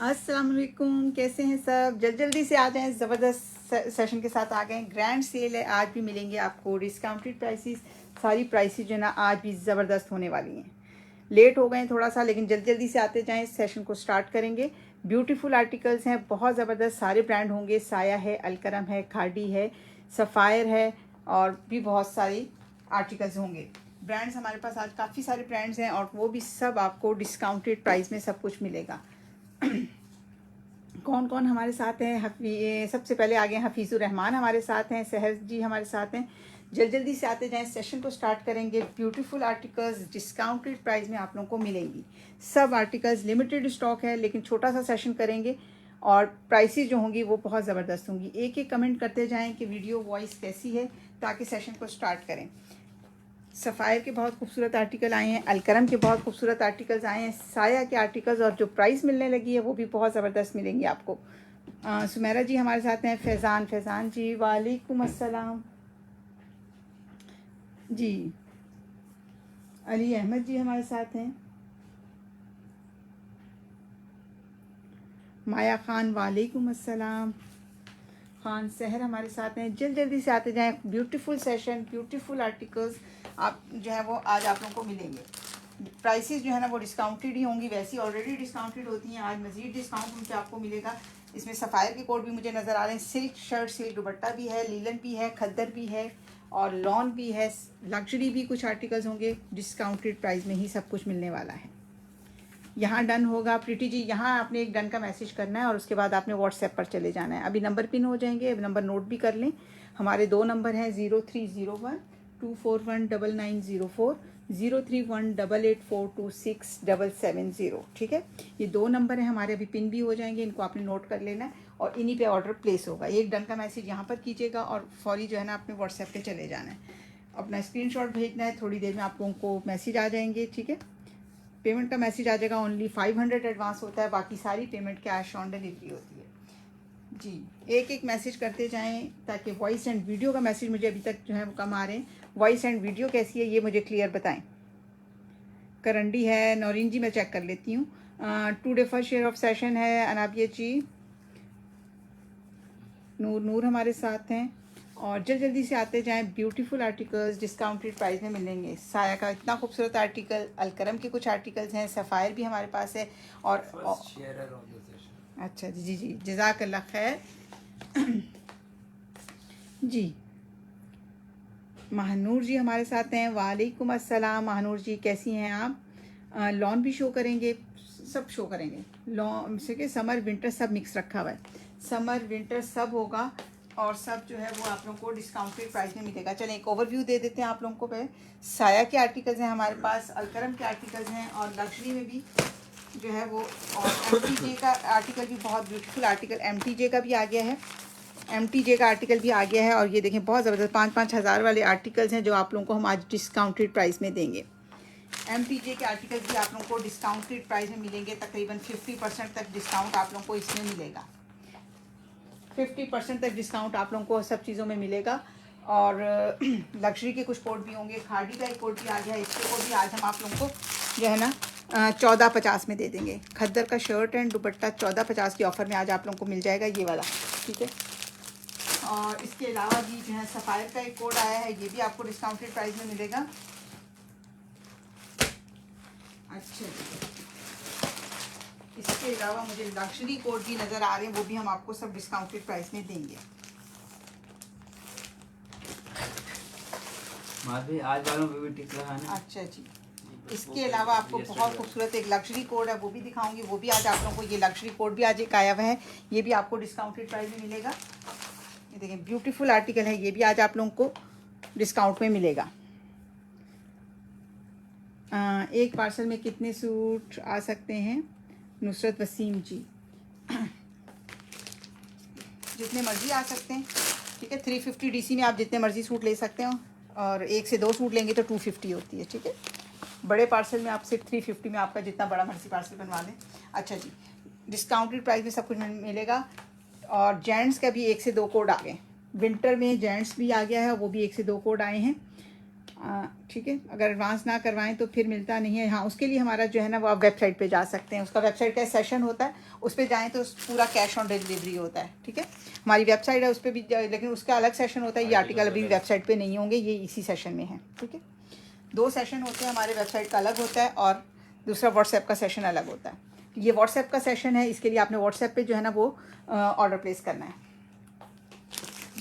अस्सलाम वालेकुम, कैसे हैं सब। जल्दी से आ जाएं, ज़बरदस्त सेशन के साथ आ गए। ग्रैंड सेल है, आज भी मिलेंगे आपको डिस्काउंटेड प्राइसेस। सारी प्राइसेस जो है ना आज भी ज़बरदस्त होने वाली हैं। लेट हो गए थोड़ा सा, लेकिन जल्दी से आते जाएं, सेशन को स्टार्ट करेंगे। ब्यूटीफुल आर्टिकल्स हैं, बहुत ज़बरदस्त सारे ब्रांड होंगे। साया है, अलकरम है, खाड़ी है, सफ़ायर है और भी बहुत सारी आर्टिकल्स होंगे। ब्रांड्स हमारे पास आज काफ़ी सारे ब्रांड्स हैं और वो भी सब आपको डिस्काउंटेड प्राइस में सब कुछ मिलेगा। कौन कौन हमारे साथ हैं? सबसे पहले आगे हफीज़ुर रहमान हमारे साथ हैं, सहर जी हमारे साथ हैं। जल्दी से आते जाएं, सेशन को स्टार्ट करेंगे। ब्यूटीफुल आर्टिकल्स डिस्काउंटेड प्राइस में आप लोगों को मिलेंगी। सब आर्टिकल्स लिमिटेड स्टॉक है, लेकिन छोटा सा सेशन करेंगे और प्राइसेस जो होंगी वो बहुत ज़बरदस्त होंगी। एक एक कमेंट करते जाएं कि वीडियो वॉइस कैसी है, ताकि सेशन को स्टार्ट करें। सफ़ायर के बहुत खूबसूरत आर्टिकल आए हैं, अलकरम के बहुत खूबसूरत आर्टिकल्स आए हैं, साया के आर्टिकल्स, और जो प्राइस मिलने लगी है वो भी बहुत ज़बरदस्त मिलेंगे आपको। सुमेरा जी हमारे साथ हैं, फैज़ान जी वालेकुम अस्सलाम जी, अली अहमद जी हमारे साथ हैं, माया खान वालेकुम अस्सलाम, खान सहर हमारे साथ हैं। जल्दी से आते जाएं। ब्यूटीफुल सेशन, ब्यूटीफुल आर्टिकल्स आप जो है वो आज आप लोगों को मिलेंगे। प्राइसेस जो है ना वो डिस्काउंटेड ही होंगी, वैसी ऑलरेडी डिस्काउंटेड होती हैं, आज मज़ीद डिस्काउंट उन पर आपको मिलेगा। इसमें सफ़ायर के कोड भी मुझे नज़र आ रहे हैं। सिल्क शर्ट, सिल्क दुपट्टा भी है, लीलन भी है, खद्दर भी है और लॉन भी है। लग्जरी भी कुछ आर्टिकल्स होंगे, डिस्काउंटेड प्राइस में ही सब कुछ मिलने वाला है। यहाँ डन होगा प्रीति जी, यहाँ आपने एक डन का मैसेज करना है और उसके बाद आपने व्हाट्सएप पर चले जाना है। अभी नंबर पिन हो जाएंगे, अभी नंबर नोट भी कर लें। हमारे 2 नंबर हैं 0301-241-9904, 031884267770। ठीक है, ये 2 नंबर हैं हमारे, अभी पिन भी हो जाएंगे, इनको आपने नोट कर लेना है और इन्हीं पे ऑर्डर प्लेस होगा। एक डन का मैसेज यहाँ पर कीजिएगा और फौरी जो है ना अपने व्हाट्सएप पे चले जाना है, अपना स्क्रीनशॉट भेजना है। थोड़ी देर में आप लोगों को मैसेज आ जाएंगे। ठीक है, पेमेंट का मैसेज आ जाएगा। ओनली 500 एडवांस होता है, बाकी सारी पेमेंट कैश ऑन डिलीवरी होती है जी। एक एक मैसेज करते जाएं, ताकि वॉइस एंड वीडियो का मैसेज मुझे अभी तक जो है वो कम आ रहे हैं। वॉइस एंड वीडियो कैसी है ये मुझे क्लियर बताएं। करंडी है, नौरीन जी मैं चेक कर लेती हूँ। 2 day first share of session है, अनाबिया जी, नूर हमारे साथ हैं। और जल्दी से आते जाएं। ब्यूटीफुल आर्टिकल्स डिस्काउंटेड प्राइस में मिलेंगे। साया का इतना खूबसूरत आर्टिकल, अलकरम के कुछ आर्टिकल्स हैं, सफ़ायर भी हमारे पास है। और अच्छा जी जी, जज़ाकल्लाह खैर जी। महानूर जी हमारे साथ हैं, वालेकुम अस्सलाम। महानूर जी कैसी हैं आप? लॉन भी शो करेंगे, सब शो करेंगे। लॉन से के समर विंटर सब मिक्स रखा हुआ है, समर विंटर सब होगा और सब जो है वो आप लोगों को डिस्काउंटेड प्राइस में मिलेगा। चलें एक ओवरव्यू दे देते हैं आप लोगों को। पे साया के आर्टिकल्स हैं हमारे पास, अलकरम के आर्टिकल्स हैं और लग्जरी में भी जो है वो, और MTJ का आर्टिकल भी बहुत ब्यूटीफुल आर्टिकल MTJ का भी आ गया है। MTJ का आर्टिकल भी आ गया है और ये देखें बहुत ज़बरदस्त 5-5 हज़ार वाले आर्टिकल्स हैं जो आप लोगों को हम आज डिस्काउंटेड प्राइस में देंगे। MTJ के आर्टिकल्स भी आप लोगों को डिस्काउंटेड प्राइस में मिलेंगे। तकरीबन 50% तक डिस्काउंट आप लोगों को इसमें मिलेगा। 50% तक डिस्काउंट आप लोगों को सब चीज़ों में मिलेगा। और लग्जरी के कोट कोड भी होंगे। खाड़ी का एक कोड भी आ गया है, इसके कोड भी आज हम आप लोगों को जो है ना 1450 में दे देंगे। खद्दर का शर्ट एंड दुपट्टा 1450 की ऑफ़र में आज आप लोगों को मिल जाएगा, ये वाला। ठीक है, और इसके अलावा भी जो है सफ़ायर का एक कोड आया है, ये भी आपको डिस्काउंटेड प्राइस में मिलेगा। अच्छा, इसके अलावा मुझे लग्जरी कोड भी नज़र आ रहे हैं, वो भी हम आपको सब डिस्काउंटेड प्राइस में देंगे। आज वालों पे भी टिक रहा है ना। अच्छा जी, इसके अलावा आपको बहुत खूबसूरत एक लग्जरी कोड है, वो भी दिखाऊंगी। वो भी आज आप लोगों को, ये लग्जरी कोड भी आज एक आया हुआ है, ये भी आपको डिस्काउंटेड प्राइस में मिलेगा। ये देखें ब्यूटीफुल आर्टिकल है, ये भी आज आप लोगों को डिस्काउंट में मिलेगा। एक पार्सल में कितने सूट आ सकते हैं? नुसरत वसीम जी, जितने मर्जी आ सकते हैं। ठीक है, 350 DC में आप जितने मर्जी सूट ले सकते हो, और 1 से 2 सूट लेंगे तो 250 होती है। ठीक है, बड़े पार्सल में आप सिर्फ 350 में आपका जितना बड़ा मर्जी पार्सल बनवा लें। अच्छा जी, डिस्काउंटेड प्राइस में सब कुछ मिलेगा। और जेंट्स का भी 1 से 2 कोड आ गए। विंटर में जेंट्स भी आ गया है, वो भी 1 से 2 कोड आए हैं। ठीक है, अगर एडवांस ना करवाएं तो फिर मिलता नहीं है। हाँ, उसके लिए हमारा जो है ना वो आप वेबसाइट पे जा सकते हैं, उसका वेबसाइट का सेशन होता है, उस पर जाएँ तो पूरा कैश ऑन डिलीवरी होता है। ठीक है, हमारी वेबसाइट है उस पर भी, लेकिन उसका अलग सेशन होता है। ये आर्टिकल अभी वेबसाइट पर नहीं होंगे, ये इसी सेशन में है। ठीक है, 2 सेशन होते हैं, हमारे वेबसाइट का अलग होता है और दूसरा व्हाट्सएप का सेशन अलग होता है। ये व्हाट्सएप का सेशन है, इसके लिए आपने व्हाट्सएप पे जो है ना वो ऑर्डर प्लेस करना है।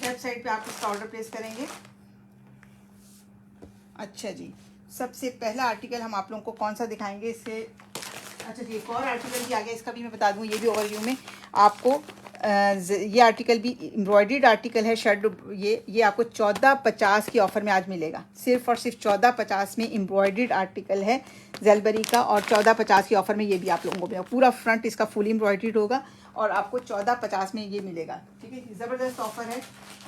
वेबसाइट पे आप इसका ऑर्डर प्लेस करेंगे। अच्छा जी, सबसे पहला आर्टिकल हम आप लोगों को कौन सा दिखाएंगे इससे। अच्छा जी, एक और आर्टिकल भी आ गया, इसका भी मैं बता दूं, ये भी ओवरव्यू में आपको। ये आर्टिकल भी एम्ब्रॉयडर्ड आर्टिकल है, शर्ट। ये आपको 1450 की ऑफ़र में आज मिलेगा, सिर्फ और सिर्फ 1450 में एम्ब्रॉयडर्ड आर्टिकल है जेलबरी का, और 1450 की ऑफ़र में ये भी आप लोगों को मिलेगा। पूरा फ्रंट इसका फुल एम्ब्रॉयडर्ड होगा और आपको 1450 में ये मिलेगा। ठीक है, ज़बरदस्त ऑफ़र है।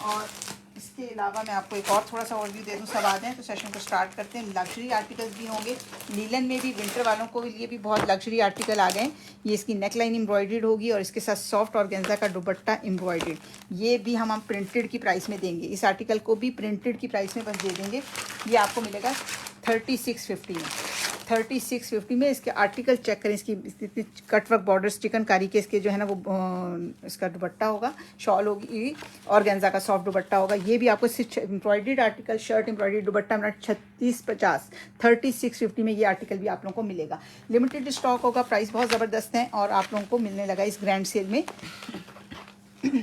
और इसके अलावा मैं आपको एक और थोड़ा सा ओवरव्यू दे दूँ, सब आ जाएँ तो सेशन को स्टार्ट करते हैं। लग्जरी आर्टिकल्स भी होंगे, लीलन में भी विंटर वालों को लिए भी बहुत लग्जरी आर्टिकल आ गए। ये इसकी नेकलाइन एम्ब्रॉयडर्ड होगी और इसके साथ सॉफ्ट ऑर्गेन्जा का दुपट्टा एम्ब्रॉयडर्ड। ये भी हम प्रिंटेड की प्राइस में देंगे, इस आर्टिकल को भी प्रिंटेड की प्राइस में बस दे देंगे। ये आपको मिलेगा 3650 में। 3650 में इसके आर्टिकल चेक करें, इसकी कटवर्क बॉर्डर्स चिकनकारी के इसके जो है ना वो इसका दुपट्टा होगा, शॉल होगी और गेंजा का सॉफ्ट दुपट्टा होगा। ये भी आपको एम्ब्रॉयडर्ड आर्टिकल, शर्ट एम्ब्रॉयडर्ड दुपट्टा मिला 3650। 3650 में ये आर्टिकल भी आप लोगों को मिलेगा। लिमिटेड स्टॉक होगा, प्राइस बहुत ज़बरदस्त है और आप लोगों को मिलने लगा इस ग्रैंड सेल में। ठीक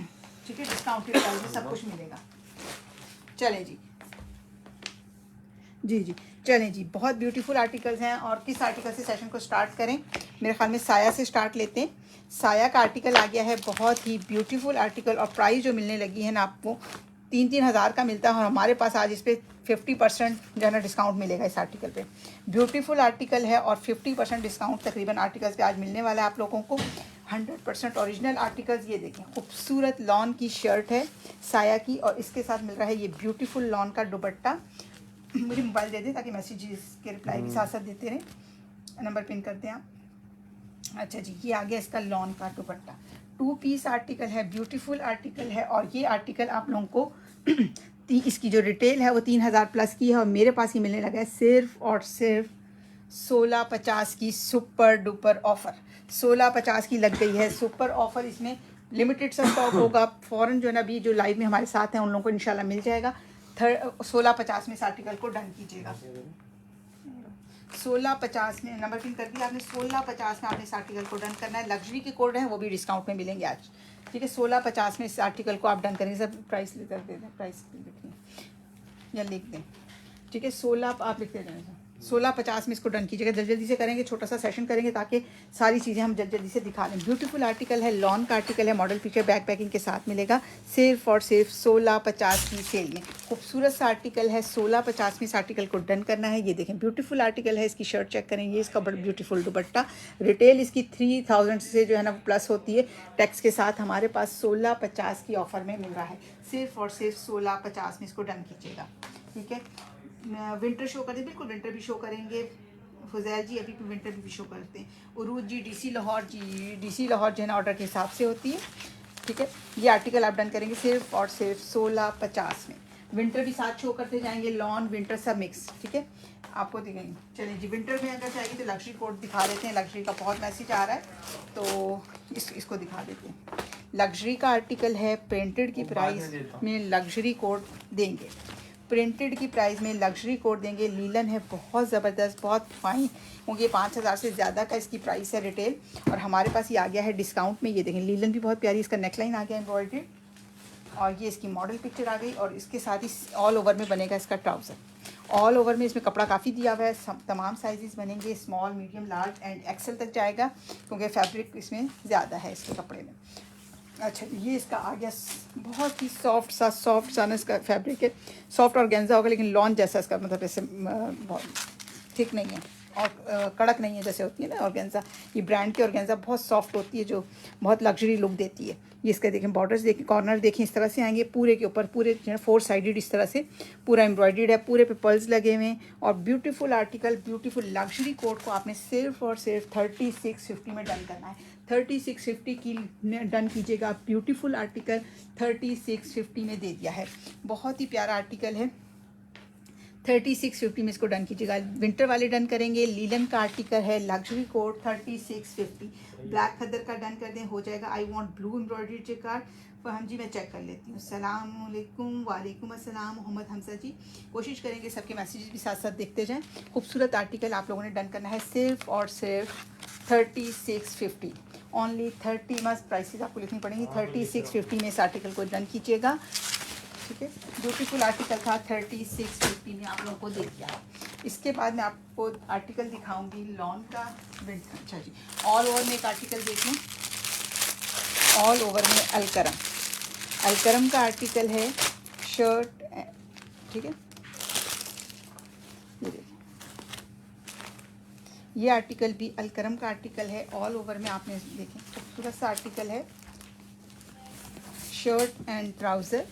है, डिस्काउंटेड प्राइस में सब कुछ मिलेगा। चलें जी, जी चलें जी, बहुत ब्यूटीफुल आर्टिकल्स हैं। और किस आर्टिकल से सेशन को स्टार्ट करें, मेरे ख्याल में साया से स्टार्ट लेते हैं। साया का आर्टिकल आ गया है, बहुत ही ब्यूटीफुल आर्टिकल, और प्राइस जो मिलने लगी है ना आपको 3-3 हज़ार का मिलता है, और हमारे पास आज इस पर 50% जो है ना डिस्काउंट मिलेगा इस आर्टिकल पे। ब्यूटीफुल आर्टिकल है और 50% डिस्काउंट तकरीबन आर्टिकल्स पे आज मिलने वाला है आप लोगों को। 100% ओरिजिनल आर्टिकल्स। ये देखें, खूबसूरत लॉन की शर्ट है साया की, और इसके साथ मिल रहा है ये ब्यूटीफुल लॉन का दुपट्टा। मुझे मोबाइल दे दें ताकि मैसेजेस के रिप्लाई भी साथ साथ देते रहें। नंबर पिन करते हैं आप। अच्छा जी, ये आ गया इसका लॉन का दुपट्टा। 2 पीस आर्टिकल है, ब्यूटीफुल आर्टिकल है, और ये आर्टिकल आप लोगों को इसकी जो रिटेल है वो 3000 प्लस की है, और मेरे पास ही मिलने लगा है सिर्फ और सिर्फ 1650 की सुपर डुपर ऑफ़र। 1650 की लग गई है सुपर ऑफ़र। इसमें लिमिटेड सा स्टॉक होगा, फ़ौरन जो है ना अभी जो लाइव में हमारे साथ हैं उन लोगों को इंशाल्लाह मिल जाएगा। 1650 में इस आर्टिकल को डन कीजिएगा। 1650 में नंबर पिन कर दिया आपने। 1650 में आपने इस आर्टिकल को डन करना है। लग्जरी के कोड हैं वो भी डिस्काउंट में मिलेंगे आज। ठीक है, 1650 में इस आर्टिकल को आप डन करेंगे। सब प्राइस कर दे दें, प्राइस लिखिए या लिख दें। ठीक है, 16 आप लिखते जाएंगे। 1650 में इसको डन कीजिएगा। जल्दी जल्दी से करेंगे, छोटा सा सेशन करेंगे ताकि सारी चीज़ें हम जल्दी जल्दी से दिखा लें। ब्यूटीफुल आर्टिकल है, लॉन का आर्टिकल है, मॉडल फीचर बैक पैकिंग के साथ मिलेगा सिर्फ और सिर्फ 1650 की सेल में। खूबसूरत सा आर्टिकल है, 1650 में इस आर्टिकल को डन करना है। ये देखें, ब्यूटीफुल आर्टिकल है, इसकी शर्ट चेक करें, ये इसका बड़ा ब्यूटीफुल दुपट्टा। रिटेल इसकी 3000 से जो है ना प्लस होती है टैक्स के साथ। हमारे पास 1650 की ऑफ़र में मिल रहा है, सिर्फ और सिर्फ 1650 में इसको डन कीजिएगा। ठीक है, विंटर शो करें, बिल्कुल विंटर भी शो करेंगे। फुजैल जी अभी विंटर भी शो करते हैं। उरूज जी, डीसी लाहौर जी, डीसी लाहौर जो है ना ऑर्डर के हिसाब से होती है। ठीक है, ये आर्टिकल आप डन करेंगे सिर्फ और सिर्फ 1650 में। विंटर भी साथ शो करते जाएंगे, लॉन विंटर सब मिक्स। ठीक है, आपको दिखेंगे। चलिए जी, विंटर में अगर चाहिए तो लग्जरी कोड दिखा देते हैं। लग्जरी का बहुत मैसेज आ रहा है तो इसको दिखा देते हैं। लग्जरी का आर्टिकल है, प्रिंटेड की प्राइस में लग्जरी कोड देंगे। प्रिंटेड की प्राइस में लग्जरी कोड देंगे। लीलन है, बहुत ज़बरदस्त, बहुत फाइन, क्योंकि 5000 से ज़्यादा का इसकी प्राइस है रिटेल, और हमारे पास ये आ गया है डिस्काउंट में। ये देखें, लीलन भी बहुत प्यारी, इसका नेकलाइन आ गया एम्ब्रॉयडरी, और ये इसकी मॉडल पिक्चर आ गई, और इसके साथ ही ऑल ओवर में बनेगा इसका ट्राउज़र। ऑल ओवर में इसमें कपड़ा काफ़ी दिया हुआ है, तमाम साइजेस बनेंगे, small, medium, large and XL तक जाएगा, क्योंकि फैब्रिक इसमें ज़्यादा है इसके कपड़े में। अच्छा, ये इसका आ गया, बहुत ही सॉफ्ट सा ना इसका फैब्रिक है। सॉफ्ट ऑर्गेन्जा होगा, लेकिन लॉन जैसा इसका, मतलब ऐसे बहुत थिक नहीं है और कड़क नहीं है जैसे होती है ना ऑर्गेन्जा। ये ब्रांड की ऑर्गेन्जा बहुत सॉफ्ट होती है, जो बहुत लग्जरी लुक देती है। ये इसका देखें, बॉर्डर्स देखें, कॉर्नर देखें, इस तरह से आएंगे पूरे के ऊपर, पूरे जो है 4 साइडेड इस तरह से पूरा एम्ब्रॉयडर्ड है, पूरे पे पर्ल्स लगे हुए हैं, और beautiful article, beautiful luxury code को आपने सिर्फ और सिर्फ 3650 में डन करना है। 3650 की डन कीजिएगा। ब्यूटीफुल आर्टिकल 3650 में दे दिया है, बहुत ही प्यारा आर्टिकल है। 3650 में इसको डन कीजिएगा। विंटर वाले डन करेंगे। लीलन का आर्टिकल है, लग्जरी कोट 3650। ब्लैक खद्दर का डन कर दें, हो जाएगा। आई वांट ब्लू एम्ब्रॉयडरी चेकार। फहम जी मैं चेक कर लेती हूँ। सलामुअलैकुम, वालेकुम अस्सलाम। मोहम्मद हमजा जी, कोशिश करेंगे सबके मैसेजेस भी साथ साथ देखते जाएं। खूबसूरत आर्टिकल आप लोगों ने डन करना है सिर्फ और सिर्फ 3650 ओनली। 30 मस्त प्राइसेस आपको लिखनी पड़ेंगी। 3650 में इस आर्टिकल को डन कीजिएगा, ठीक है। ब्यूटीफुल आर्टिकल था, 3650 में आप लोगों को दे दिया। इसके बाद मैं आपको आर्टिकल दिखाऊंगी लॉन का विंटर। अच्छा जी, ऑल ओवर में एक आर्टिकल देखें, ऑल ओवर में अलकरम। अलकरम का आर्टिकल है, शर्ट, ठीक है। ये देखिए, ये आर्टिकल भी अलकरम का आर्टिकल है। ऑल ओवर में आपने देखें खूबसूरत सा आर्टिकल है, शर्ट एंड ट्राउज़र।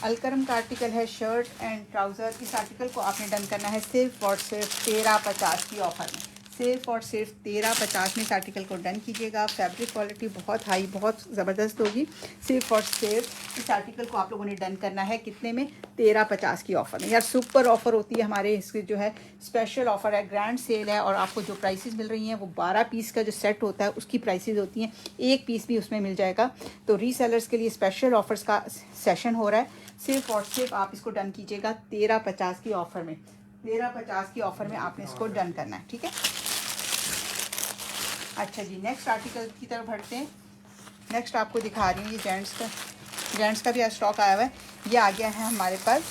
अलकरम का आर्टिकल है, शर्ट एंड ट्राउज़र। इस आर्टिकल को आपने डन करना है सिर्फ और सिर्फ 1350 की ऑफ़र में। सिर्फ और सिर्फ 1350 में इस आर्टिकल को डन कीजिएगा। फैब्रिक क्वालिटी बहुत हाई, बहुत ज़बरदस्त होगी। सिर्फ और सिर्फ इस आर्टिकल को आप लोगों ने डन करना है कितने में? 1350 की ऑफ़र में। यार सुपर ऑफ़र होती है हमारे, इसकी जो है स्पेशल ऑफ़र है, ग्रैंड सेल है। और आपको जो प्राइसेस मिल रही हैं वो 12 पीस का जो सेट होता है उसकी प्राइसेस होती हैं, एक पीस भी उसमें मिल जाएगा। तो रीसेलर्स के लिए स्पेशल ऑफ़र्स का सेशन हो रहा है। सिर्फ और सिर्फ आप इसको डन कीजिएगा 1350 की ऑफ़र में। 1350 की ऑफ़र में आपने इसको डन करना है, ठीक है। अच्छा जी, नेक्स्ट आर्टिकल की तरफ बढ़ते हैं। नेक्स्ट आपको दिखा रही हूँ, ये जेंट्स का भी आज स्टॉक आया हुआ है। ये आ गया है हमारे पास,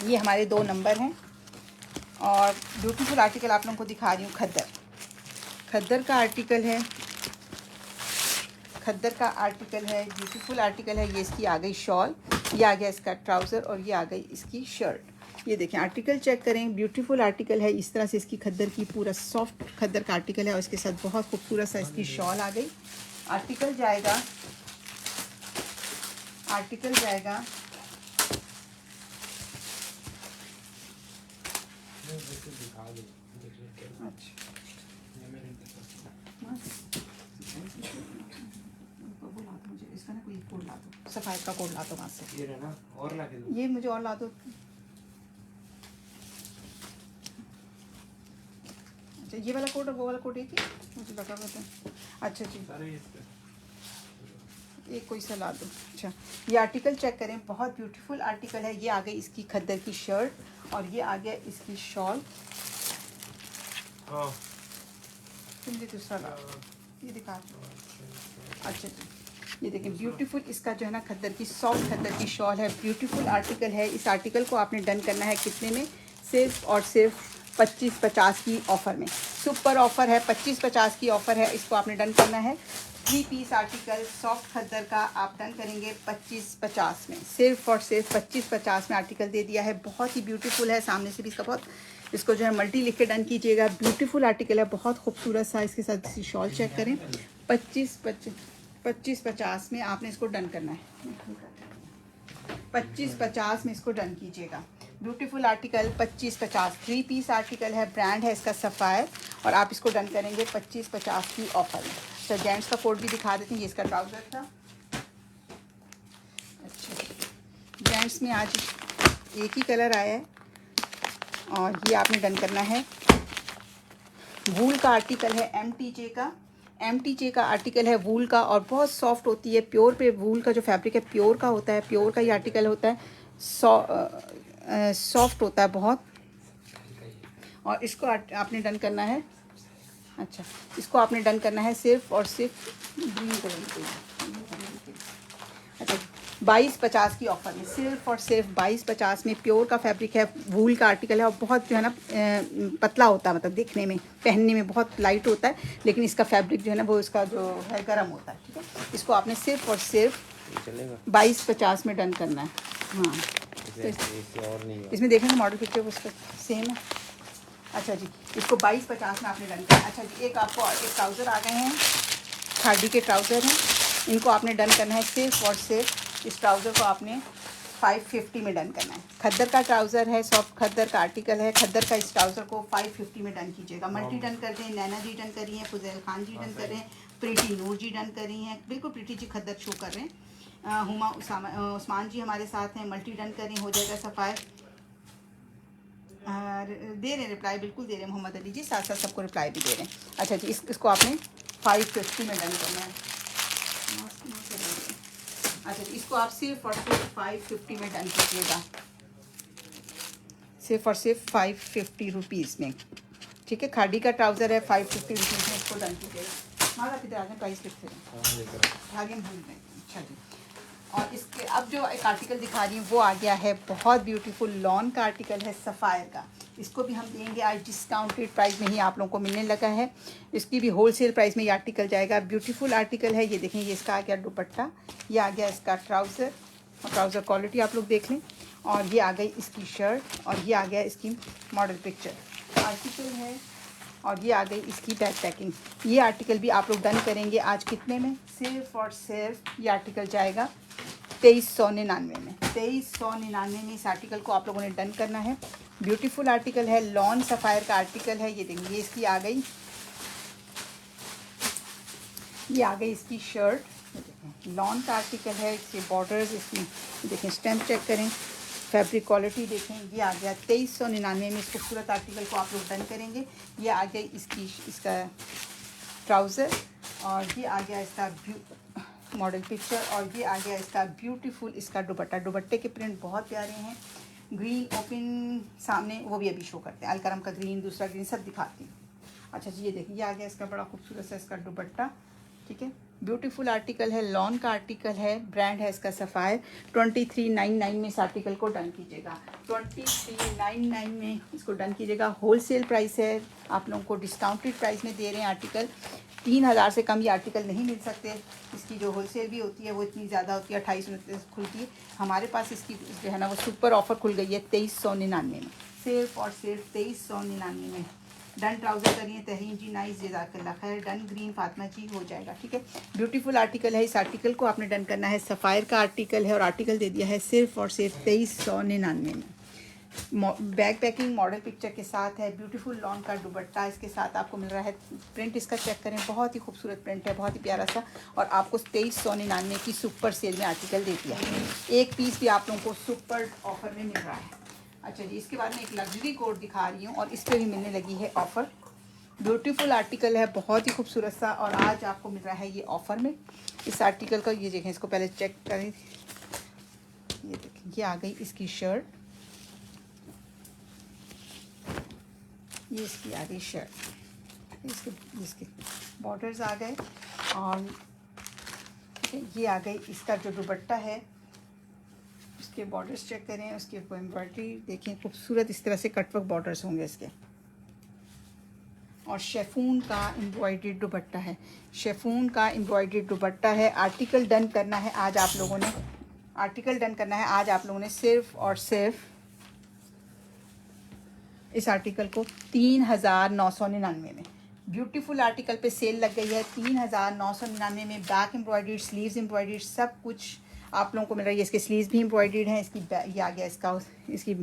ये हमारे 2 नंबर हैं। और ब्यूटीफुल आर्टिकल आप लोगों को दिखा रही हूँ, खद्दर का आर्टिकल है, खद्दर का आर्टिकल है, ब्यूटीफुल आर्टिकल है। ये इसकी आ गई शॉल, ये आ गया इसका ट्राउज़र और ये आ गई इसकी शर्ट। ये देखें, आर्टिकल चेक करें, ब्यूटीफुल आर्टिकल है। इस तरह से इसकी खद्दर की, पूरा सॉफ्ट खद्दर का आर्टिकल है और इसके साथ बहुत खूबसूरत सा इसकी शॉल आ गई। आर्टिकल जाएगा मुझे इसका ना कोई कोड ला दो, सफ़ाई का कोड ला दो वहाँ से। ये ना और ला के दो, ये मुझे और ला दो। अच्छा, ये वाला कोड और वो वाला कोड एक ही मुझे लगा पता है। अच्छा जी, एक कोई सा ला दो। अच्छा, ये आर्टिकल चेक करें, बहुत ब्यूटीफुल आर्टिकल है। ये आ गई इसकी खद्दर की शर्ट और ये आ गया इसकी शॉल। मुझे दूसरा ला, ये दिखा। अच्छा जी, ये देखें ब्यूटीफुल, इसका जो है ना खद्दर की, सॉफ्ट खद्दर की शॉल है। ब्यूटीफुल आर्टिकल है। इस आर्टिकल को आपने डन करना है कितने में? सिर्फ और सिर्फ 2550 की ऑफ़र में। सुपर ऑफ़र है, 2550 की ऑफ़र है। इसको आपने डन करना है। 3 पीस आर्टिकल सॉफ्ट खद्दर का आप डन करेंगे 2550 में। सिर्फ और सिर्फ 2550 में आर्टिकल दे दिया है। बहुत ही ब्यूटीफुल है, सामने से भी इसका बहुत, इसको जो है मल्टी लिख के डन कीजिएगा। ब्यूटीफुल आर्टिकल है, बहुत खूबसूरत सा। इसके साथ इसी शॉल चेक करें, 2550 में आपने इसको डन करना है। 2550 में इसको डन कीजिएगा। ब्यूटीफुल आर्टिकल 2550, 3 पीस आर्टिकल है, ब्रांड है इसका सफ़ायर। और आप इसको डन करेंगे 2550 की ऑफ़र में। तो जेंट्स का कोड भी दिखा देते हैं, ये इसका ट्राउज़र था। अच्छा, जेंट्स में आज एक ही कलर आया है और ये आपने डन करना है। वूल का आर्टिकल है, MTJ का आर्टिकल है, वूल का, और बहुत सॉफ्ट होती है। प्योर पे वूल का जो फैब्रिक है प्योर का होता है, प्योर का ये आर्टिकल होता है। सॉफ्ट होता है बहुत। और इसको आपने डन करना है। अच्छा, इसको आपने डन करना है सिर्फ और सिर्फ ग्रीन कलर के। अच्छा, 2250 की ऑफ़र में। सिर्फ और सिर्फ 2250 में प्योर का फैब्रिक है, वूल का आर्टिकल है और बहुत जो है ना पतला होता है, मतलब दिखने में, पहनने में बहुत लाइट होता है, लेकिन इसका फैब्रिक जो है ना वो इसका जो है गर्म होता है, ठीक है। इसको आपने सिर्फ और सिर्फ 2250 में डन करना है। हाँ, तो इसमें देखेंगे मॉडल पिक्चर उसका सेम है। अच्छा जी, इसको 2250 में आपने डन करना है। अच्छा जी, एक आपको एक ट्राउज़र आ गए हैं, खादी के ट्राउज़र हैं, इनको आपने डन करना है सिर्फ और सिर्फ। इस ट्राउज़र को आपने 550 में डन करना है। खद्दर का ट्राउज़र है, सॉफ्ट खद्दर का आर्टिकल है। खद्दर का इस ट्राउज़र को 550 में डन कीजिएगा। मल्टी डन कर दें, नैना जी डन कर रही हैं, फुजैल खान जी डन कर रहे हैं, प्रीति नूर जी डन कर रही हैं, बिल्कुल प्रीति जी खद्दर शो कर रहे हैं। हुमा उस्मान जी हमारे साथ हैं, मल्टी डन कर रही, हो जाएगा सफ़ायर। दे रहे हैं रिप्लाई, बिल्कुल दे रहे हैं मोहम्मद अली जी, साथ साथ सबको रिप्लाई भी दे रहे हैं। अच्छा जी, इसको आपने 550 में डन करना है। अच्छा जी, इसको आप सिर्फ और सिर्फ 550 में डन कीजिएगा, सिर्फ और सिर्फ 550 रुपीज़ में। ठीक है, खाड़ी का ट्राउज़र है, 550 रुपीज़ में इसको डन कीजिएगा। मारा किधर आगे प्राइस लिखते हैं, आगे हम भूल गए। अच्छा जी, और इसके अब जो एक आर्टिकल दिखा रही हूँ वो आ गया है, बहुत ब्यूटीफुल लॉन का आर्टिकल है सफ़ायर का। इसको भी हम देंगे आज डिस्काउंटेड प्राइस में ही आप लोगों को मिलने लगा है। इसकी भी होलसेल प्राइस में ये आर्टिकल जाएगा। ब्यूटीफुल आर्टिकल है ये, देखें, ये इसका आ गया दुपट्टा, ये आ गया इसका ट्राउज़र, और ट्राउज़र क्वालिटी आप लोग देख लें, और ये आ गई इसकी शर्ट, और ये आ गया इसकी मॉडल पिक्चर आर्टिकल है, और ये आ गई इसकी बैक पैकिंग। ये आर्टिकल भी आप लोग डन करेंगे आज कितने में? सिर्फ और सिर्फ ये आर्टिकल जाएगा 2399 में। 2399 में इस आर्टिकल को आप लोगों ने डन करना है। ब्यूटीफुल आर्टिकल है, लॉन सफ़ायर का आर्टिकल है। ये देखिए, ये इसकी आ गई, ये आ गई इसकी शर्ट, लॉन का आर्टिकल है। इसके बॉर्डर्स, इसकी देखें, स्टैम्प चेक करें, फैब्रिक क्वालिटी देखें। ये आ गया 2399 में। इस खूबसूरत आर्टिकल को आप लोग डन करेंगे। ये आ गई इसका ट्राउज़र, और ये आ गया इसका मॉडल पिक्चर, और ये आ गया इसका ब्यूटीफुल इसका दुपट्टा। दुपट्टे के प्रिंट बहुत प्यारे हैं, ग्रीन ओपन सामने, वो भी अभी शो करते हैं, अलकरम का ग्रीन, दूसरा ग्रीन, सब दिखाती हूँ। अच्छा जी, ये देखिए, ये आ गया इसका बड़ा खूबसूरत सा इसका दुपट्टा। ठीक है, ब्यूटीफुल आर्टिकल है, लॉन का आर्टिकल है, ब्रांड है इसका सफ़ायर। 2399 में इस आर्टिकल को डन कीजिएगा, 2399 में इसको डन कीजिएगा। होलसेल प्राइस है, आप लोगों को डिस्काउंटेड प्राइस में दे रहे हैं आर्टिकल। 3000 से कम ये आर्टिकल नहीं मिल सकते। इसकी जो होलसेल भी होती है वो इतनी ज़्यादा होती है, 28 खुलती है। हमारे पास इसकी जो है ना वो सुपर ऑफ़र खुल गई है 2399 में, सिर्फ और सिर्फ 2399 में। डन ट्राउज़र करिए तहरीन जी, नाइस, जज़ाकल्लाह खैर। डन ग्रीन फातिमा जी, हो जाएगा। ठीक है, ब्यूटीफुल आर्टिकल है। इस आर्टिकल को आपने डन करना है, सफ़ायर का आर्टिकल है, और आर्टिकल दे दिया है सिर्फ और सिर्फ 2399 में। बैक पैकिंग मॉडल पिक्चर के साथ है, ब्यूटीफुल लॉन का दुपट्टा इसके साथ आपको मिल रहा है। प्रिंट इसका चेक करें, बहुत ही खूबसूरत प्रिंट है, बहुत ही प्यारा सा, और आपको 2399 की सुपर सेल में आर्टिकल दे दिया है। एक पीस भी आप लोगों को सुपर ऑफर में मिल रहा है। अच्छा जी, इसके बाद में एक लग्जरी कोट दिखा रही हूँ, और इस पर भी मिलने लगी है ऑफ़र। ब्यूटीफुल आर्टिकल है, बहुत ही खूबसूरत सा, और आज आपको मिल रहा है ये ऑफ़र में। इस आर्टिकल का ये देखें, इसको पहले चेक करें, ये देखें, ये आ गई इसकी शर्ट, ये इसकी आ गई शर्ट, इसके बॉर्डर्स आ गए, और ये आ गई इसका जो दुपट्टा है, उसके बॉर्डर्स चेक करें, उसके एम्ब्रॉयडरी देखें, खूबसूरत इस तरह से कटवर्क बॉर्डर्स होंगे इसके, और शेफून का एम्ब्रॉयडर्ड दुपट्टा है, शेफून का एम्ब्रॉयडर्ड दुपट्टा है। आर्टिकल डन करना है आज आप लोगों ने, आर्टिकल डन करना है आज आप लोगों ने सिर्फ और सिर्फ इस आर्टिकल को 3999 में। ब्यूटीफुल आर्टिकल पे सेल लग गई है 3999 में। बैक एम्ब्रॉयडर्ड, स्लीव्स एम्ब्रॉयडर्ड, सब कुछ आप लोगों को मिल रहा है। इसके स्लीव्स भी एम्ब्रॉयडर्ड हैं, इसकी ये आ गया इसकी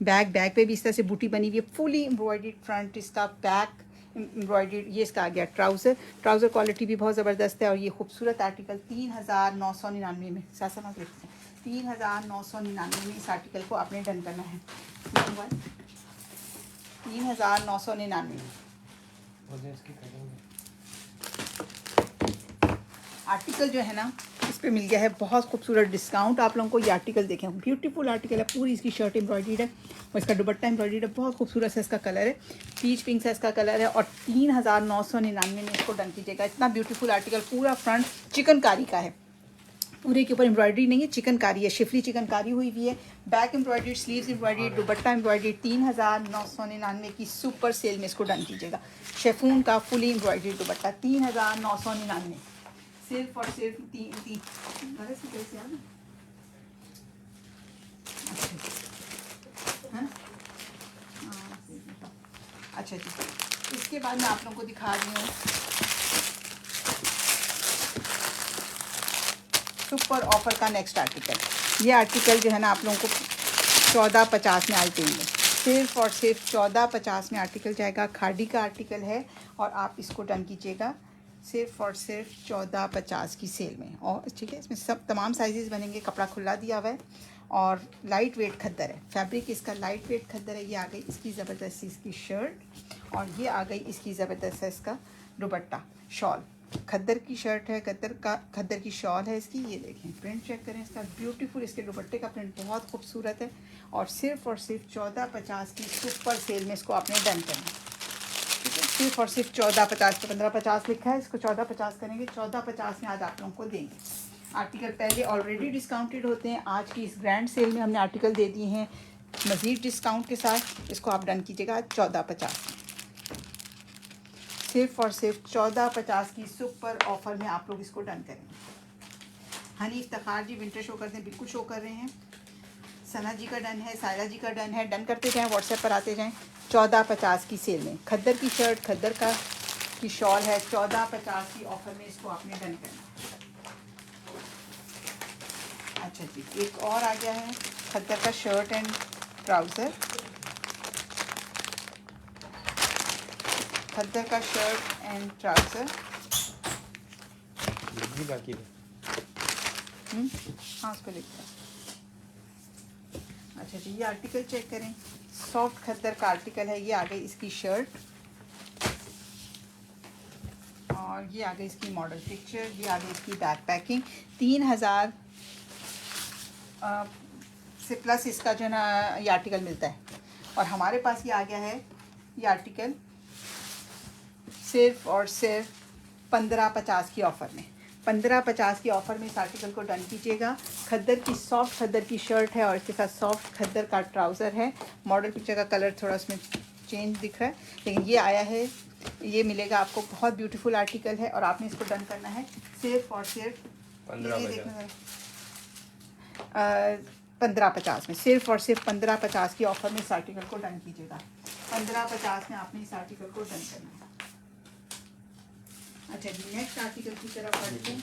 बैक पे भी इस तरह से बूटी बनी हुई है, फुली एम्ब्रॉयडर्ड फ्रंट, इसका बैक एम्ब्रॉयडर्ड। ये इसका आ गया ट्राउज़र, ट्राउज़र क्वालिटी भी बहुत ज़बरदस्त है, और ये खूबसूरत आर्टिकल 3999 में, साथ साथ देखते हैं, 3999 में इस आर्टिकल को आपने डन करना है। 3999 आर्टिकल जो है ना, इस पे मिल गया है बहुत खूबसूरत डिस्काउंट आप लोगों को। ये आर्टिकल देखें, ब्यूटीफुल आर्टिकल है, पूरी इसकी शर्ट एम्ब्रॉयडर्ड है, और इसका दुपट्टा एम्ब्रॉयडर्ड है, बहुत खूबसूरत है। इसका कलर है पीच पिंक सा इसका कलर है, और 3999 में इसको डन कीजिएगा। इतना ब्यूटीफुल आर्टिकल, पूरा फ्रंट चिकनकारी का है, पूरे के ऊपर एम्ब्रॉयडरी नहीं है, चिकनकारी है, शिफली चिकनकारी हुई हुई है। बैक एम्ब्रॉयडरी, स्लीव्स एम्ब्रॉयडरी, दुपट्टा एम्ब्रॉयडरी। 3999 की सुपर सेल में इसको डन कीजिएगा। शेफून का फुली एम्ब्रॉयडरी दुपट्टा 3999, सिर्फ और सिर्फ अच्छा जी, इसके बाद मैं आप लोगों को दिखा रही हूँ सुपर ऑफर का नेक्स्ट आर्टिकल। ये आर्टिकल जो है ना आप लोगों को 1450 में आज देंगे, सिर्फ और सिर्फ 1450 में आर्टिकल जाएगा। खाड़ी का आर्टिकल है, और आप इसको डन कीजिएगा सिर्फ और सिर्फ 1450 की सेल में। और ठीक है, इसमें सब तमाम साइजेस बनेंगे, कपड़ा खुला दिया हुआ है, और लाइट वेट खद्दर है, फैब्रिक इसका लाइट वेट खद्दर है। ये आ गई इसकी ज़बरदस्त इसकी शर्ट और ये आ गई इसकी ज़बरदस्त इसका दुपट्टा शॉल। खद्दर की शर्ट है, खद्दर की शॉल है इसकी। ये देखें प्रिंट चेक करें इसका, ब्यूटीफुल इसके दुपट्टे का प्रिंट बहुत खूबसूरत है। और सिर्फ 1450 की सुपर सेल में इसको आपने डन करना है, ठीक है। सिर्फ और सिर्फ 1450 पे 1550 लिखा है, इसको 1450 करेंगे। 1450 में आज आप लोगों को देंगे। आर्टिकल पहले ऑलरेडी डिस्काउंटेड होते हैं, आज की इस ग्रैंड सेल में हमने आर्टिकल दे दिए हैं मज़ीद डिस्काउंट के साथ। इसको आप डन कीजिएगा 1450 में, सिर्फ और सिर्फ 1450 की सुपर ऑफर में आप लोग इसको डन करेंगे। हनी इफ्तिखार जी विंटर शो करते हैं, बिल्कुल शो कर रहे हैं। सना जी का डन है, सायरा जी का डन है। डन करते जाएं, व्हाट्सएप पर आते जाएं। 1450 की सेल में खद्दर की शर्ट, खद्दर का की शॉल है। 1450 की ऑफर में इसको आपने डन करना है। अच्छा जी, एक और आ गया है खद्दर का शर्ट एंड ट्राउज़र। खद्दर का शर्ट एंड ट्राउज़र बाकी हाँ उस पर लिखता है। अच्छा जी, ये आर्टिकल चेक करें, सॉफ्ट खद्दर का आर्टिकल है। ये आ गई इसकी शर्ट और ये आ गई इसकी मॉडल पिक्चर। ये आ गई इसकी बैक पैकिंग। 3000 से प्लस इसका जो है ना ये आर्टिकल मिलता है। और हमारे पास ये आ गया है ये आर्टिकल सिर्फ और सिर्फ 1550 की ऑफ़र में। 1550 की ऑफ़र में इस आर्टिकल को डन कीजिएगा। खद्दर की सॉफ्ट खद्दर की शर्ट है और इसके साथ सॉफ्ट खद्दर का ट्राउज़र है। मॉडल पिक्चर का कलर थोड़ा उसमें चेंज दिख रहा है, लेकिन ये आया है, ये मिलेगा आपको। बहुत ब्यूटीफुल आर्टिकल है और आपने इसको डन करना है सिर्फ और सिर्फ 1550 में। सिर्फ और सिर्फ 1550 की ऑफ़र में इस आर्टिकल को डन कीजिएगा। 1550 में आपने इस आर्टिकल को डन करना है। अच्छा जी, नेक्स्ट आर्टिकल की तरफ बढ़ते हैं।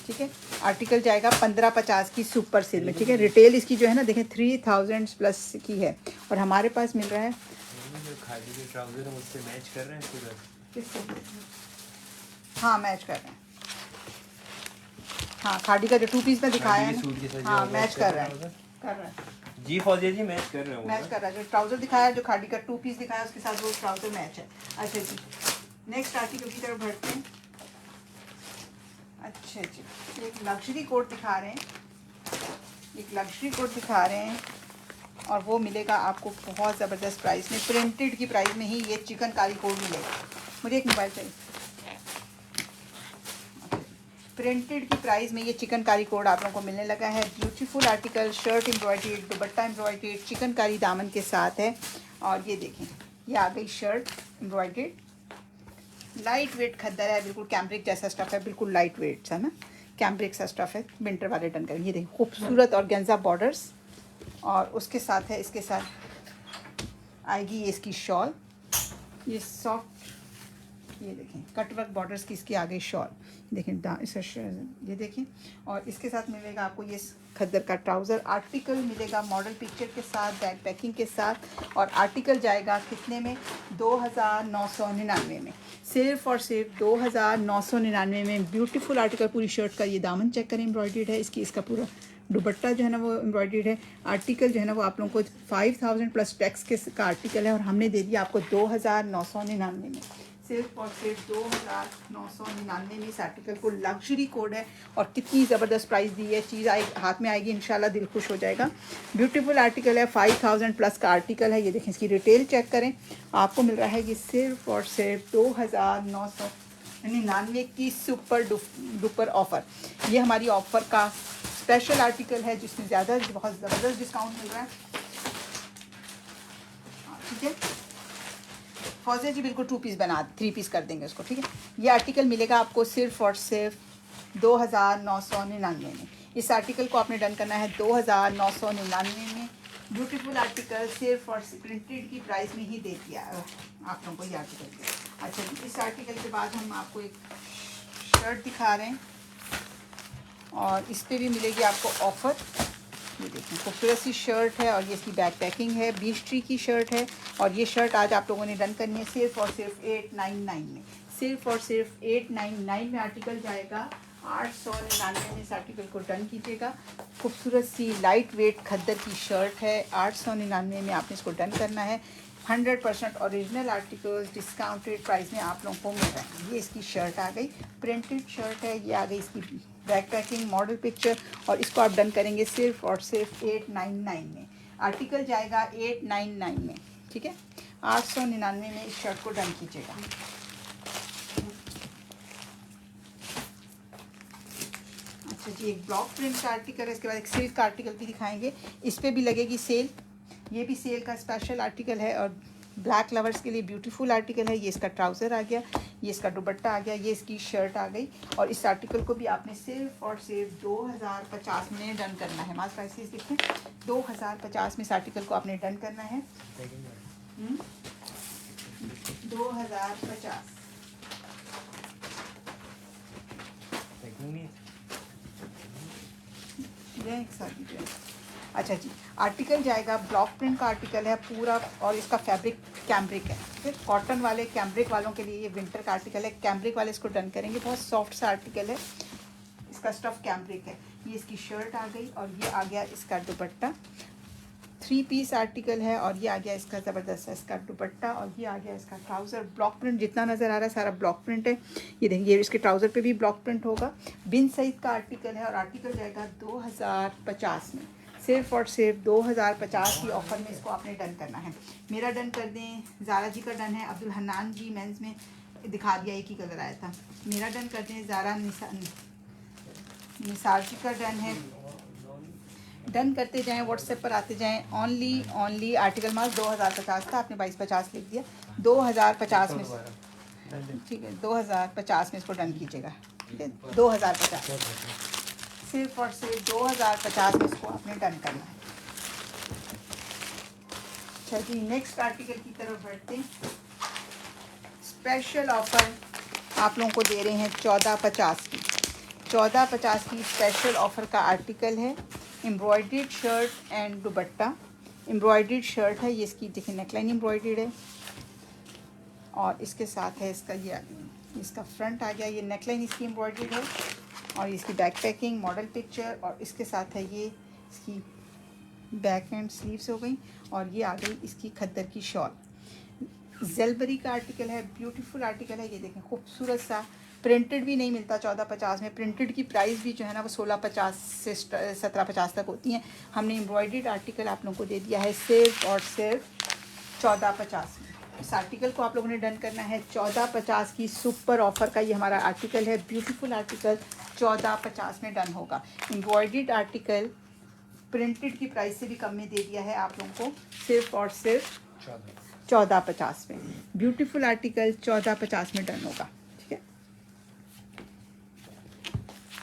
ठीक है, आर्टिकल जाएगा 1550 की सुपर सेल में, ठीक है। रिटेल इसकी जो है ना देखें 3000 प्लस की है और हमारे पास मिल रहा है खादी के ट्राउजर मुझसे मैच कर रहे हैं पूरा। किससे? हाँ मैच कर रहे हैं। हाँ खादी का जो 2 पीस में दिखाया है ना, हाँ मैच कर रहा है जी फौजिया जी मैच कर रहे हैं, मैच कर रहा है। जो ट्राउज़र दिखाया, जो खादी का 2 पीस दिखाया उसके साथ वो ट्राउज़र मैच है। अच्छा जी, नेक्स्ट आर्टिकल की तरफ बढ़ते हैं। अच्छा जी, एक लग्जरी कोट दिखा रहे हैं, एक लग्जरी कोट दिखा रहे हैं और वो मिलेगा आपको बहुत ज़बरदस्त प्राइस में। प्रिंटेड की प्राइस में ही ये चिकनकारी कोट मिलेगा। मुझे एक मोबाइल चाहिए। प्रिंटेड की प्राइस में ये चिकनकारी कोड आप लोगों को मिलने लगा है। ब्यूटीफुल आर्टिकल, शर्ट एम्ब्रॉयडर्ड, दुपट्टा एम्ब्रॉयडर्ड, चिकनकारी दामन के साथ है। और ये देखें, ये आ गई शर्ट एम्ब्रॉयडर्ड। लाइट वेट खद्दर है, बिल्कुल कैम्ब्रिक जैसा स्टफ़ है, बिल्कुल लाइट वेट है ना, कैम्ब्रिक सा स्टफ़ है। विंटर वाले डन करें। ये देखिए खूबसूरत और गेंजा बॉर्डर्स और उसके साथ है, इसके साथ आएगी ये इसकी शॉल। ये सॉफ्ट, ये देखें कटवर्क बॉर्डर्स की इसकी आ गई शॉल। देखें ये देखें और इसके साथ मिलेगा आपको ये खद्दर का ट्राउज़र। आर्टिकल मिलेगा मॉडल पिक्चर के साथ, बैक पैकिंग के साथ। और आर्टिकल जाएगा कितने में? 2999 में। सिर्फ और सिर्फ 2999 में ब्यूटीफुल आर्टिकल। पूरी शर्ट का ये दामन चेक करें, एम्ब्रॉयडर्ड है इसकी। इसका पूरा दुपट्टा जो है ना वो एम्ब्रॉयडर्ड है। आर्टिकल जो है ना वो आप लोगों को 5000 प्लस टैक्स के का आर्टिकल है और हमने दे दिया आपको 2999 में। सिर्फ और सिर्फ 2999 में इस आर्टिकल को। लग्जरी कोड है और कितनी ज़बरदस्त प्राइस दी है। चीज़ हाथ में आएगी इंशाल्लाह, दिल खुश हो जाएगा। ब्यूटीफुल आर्टिकल है, 5000 प्लस का आर्टिकल है। ये देखें इसकी रिटेल चेक करें, आपको मिल रहा है ये सिर्फ और सिर्फ 2999 की सुपर डुपर ऑफ़र। ये हमारी ऑफ़र का स्पेशल आर्टिकल है जिसमें बहुत ज़बरदस्त डिस्काउंट मिल रहा है, ठीक है। फौजिया जी बिल्कुल 2 पीस बना 3 पीस कर देंगे उसको, ठीक है। ये आर्टिकल मिलेगा आपको सिर्फ और सिर्फ 2999 में। इस आर्टिकल को आपने डन करना है 2999 में। ब्यूटीफुल आर्टिकल सिर्फ और प्रिंटेड की प्राइस में ही दे दिया आप लोगों को ये आर्टिकल। अच्छा जी, इस आर्टिकल के बाद हम आपको एक शर्ट दिखा रहे हैं और इस पर भी मिलेगी आपको ऑफ़र। ये देखें खूबसूरत सी शर्ट है और ये इसकी बैक पैकिंग है। 20 ट्री की शर्ट है और ये शर्ट आज आप लोगों ने डन करनी है सिर्फ और सिर्फ 899 में। सिर्फ और सिर्फ 899 में आर्टिकल जाएगा 899 में इस आर्टिकल को डन कीजिएगा। खूबसूरत सी लाइट वेट खद्दर की शर्ट है, 899 में आपने इसको डन करना है। 100% ओरिजिनल आर्टिकल्स डिस्काउंटेड प्राइस में आप लोगों को मिल रहा है। ये इसकी शर्ट आ गई, प्रिंटेड शर्ट है। ये आ गई इसकी बैक पैकिंग मॉडल पिक्चर, और इसको आप डन करेंगे सिर्फ और सिर्फ 899 में। आर्टिकल जाएगा 899 में, ठीक है। 899 में इस शर्ट को डन कीजिएगा। अच्छा जी, एक ब्लॉक प्रिंट का आर्टिकल है, इसके बाद एक सिल्क का आर्टिकल भी दिखाएंगे। इस पर भी लगेगी सेल, ये भी सेल का स्पेशल आर्टिकल है और ब्लैक लवर्स के लिए ब्यूटीफुल आर्टिकल है। ये इसका ट्राउज़र आ गया, ये इसका दुपट्टा आ गया, ये इसकी शर्ट आ गई। और इस आर्टिकल को भी आपने सिर्फ और सिर्फ 2050 में डन करना है। मास प्राइसेस देखें, 2050 में इस आर्टिकल को आपने डन करना है। 2050 एक साथ दीजिए। अच्छा जी, आर्टिकल जाएगा, ब्लॉक प्रिंट का आर्टिकल है पूरा, और इसका फैब्रिक कैम्ब्रिक है। फिर कॉटन वाले कैम्ब्रिक वालों के लिए ये विंटर का आर्टिकल है। कैम्ब्रिक वाले इसको डन करेंगे, बहुत सॉफ्ट सा आर्टिकल है, इसका स्टफ कैम्ब्रिक है। ये इसकी शर्ट आ गई, और ये आ गया इसका दुपट्टा। 3 पीस आर्टिकल है, और ये आ गया इसका ज़बरदस्त है इसका दुपट्टा, और ये आ गया इसका ट्राउज़र। ब्लॉक प्रिंट जितना नज़र आ रहा है सारा ब्लॉक प्रिंट है। ये देखिए, इसके ट्राउज़र पे भी ब्लॉक प्रिंट होगा। बिन सईद का आर्टिकल है, और आर्टिकल जाएगा 2050 में। सिर्फ और सिर्फ 2050 की ऑफ़र में इसको आपने डन करना है। मेरा डन कर दें, ज़ारा जी का डन है, अब्दुल हन्नान जी मेंस में दिखा दिया, एक ही कलर आया था। मेरा डन कर दें, ज़ारा निसार जी का डन है। डन करते जाएं, व्हाट्सएप पर आते जाएं। ओनली आर्टिकल मार्क 2050 था, आपने 2250 लिख दिया। 2050 में, ठीक है, 2050 में इसको डन कीजिएगा, ठीक है। 2050, सिर्फ और सिर्फ 2050 में इसको आपने डन करना है। अच्छा जी, नेक्स्ट आर्टिकल की तरफ बढ़ते हैं। स्पेशल ऑफ़र आप लोगों को दे रहे हैं 1450 की। 1450 की स्पेशल ऑफ़र का आर्टिकल है, embroidered shirt and dupatta. Embroidered shirt है, ये इसकी देखिए नेकलाइन एम्ब्रॉयडर्ड है, और इसके साथ है इसका ये इसका फ्रंट आ गया, ये नेकलाइन इसकी एम्ब्रॉयडर्ड है, और इसकी बैक पैकिंग मॉडल पिक्चर, और इसके साथ है ये इसकी बैक एंड स्लीव्स हो गई, और ये आ गई इसकी खद्दर की शॉल। जेलबरी का आर्टिकल है, ब्यूटीफुल आर्टिकल है। ये देखें, खूबसूरत सा, प्रिंटेड भी नहीं मिलता 1450 में। प्रिंटेड की प्राइस भी जो है ना वो 1650 से 1750 तक होती हैं। हमने एम्ब्रॉयडर्ड आर्टिकल आप लोगों को दे दिया है सिर्फ और सिर्फ 1450 में। इस आर्टिकल को आप लोगों ने डन करना है 1450 की सुपर ऑफ़र का। ये हमारा आर्टिकल है, ब्यूटीफुल आर्टिकल 1450 में डन होगा। एम्ब्रॉयडर्ड आर्टिकल प्रिंटेड की प्राइस से भी कम में दे दिया है आप लोगों को, सिर्फ और सिर्फ 1450 में। ब्यूटीफुल आर्टिकल 1450 में डन होगा, ठीक है।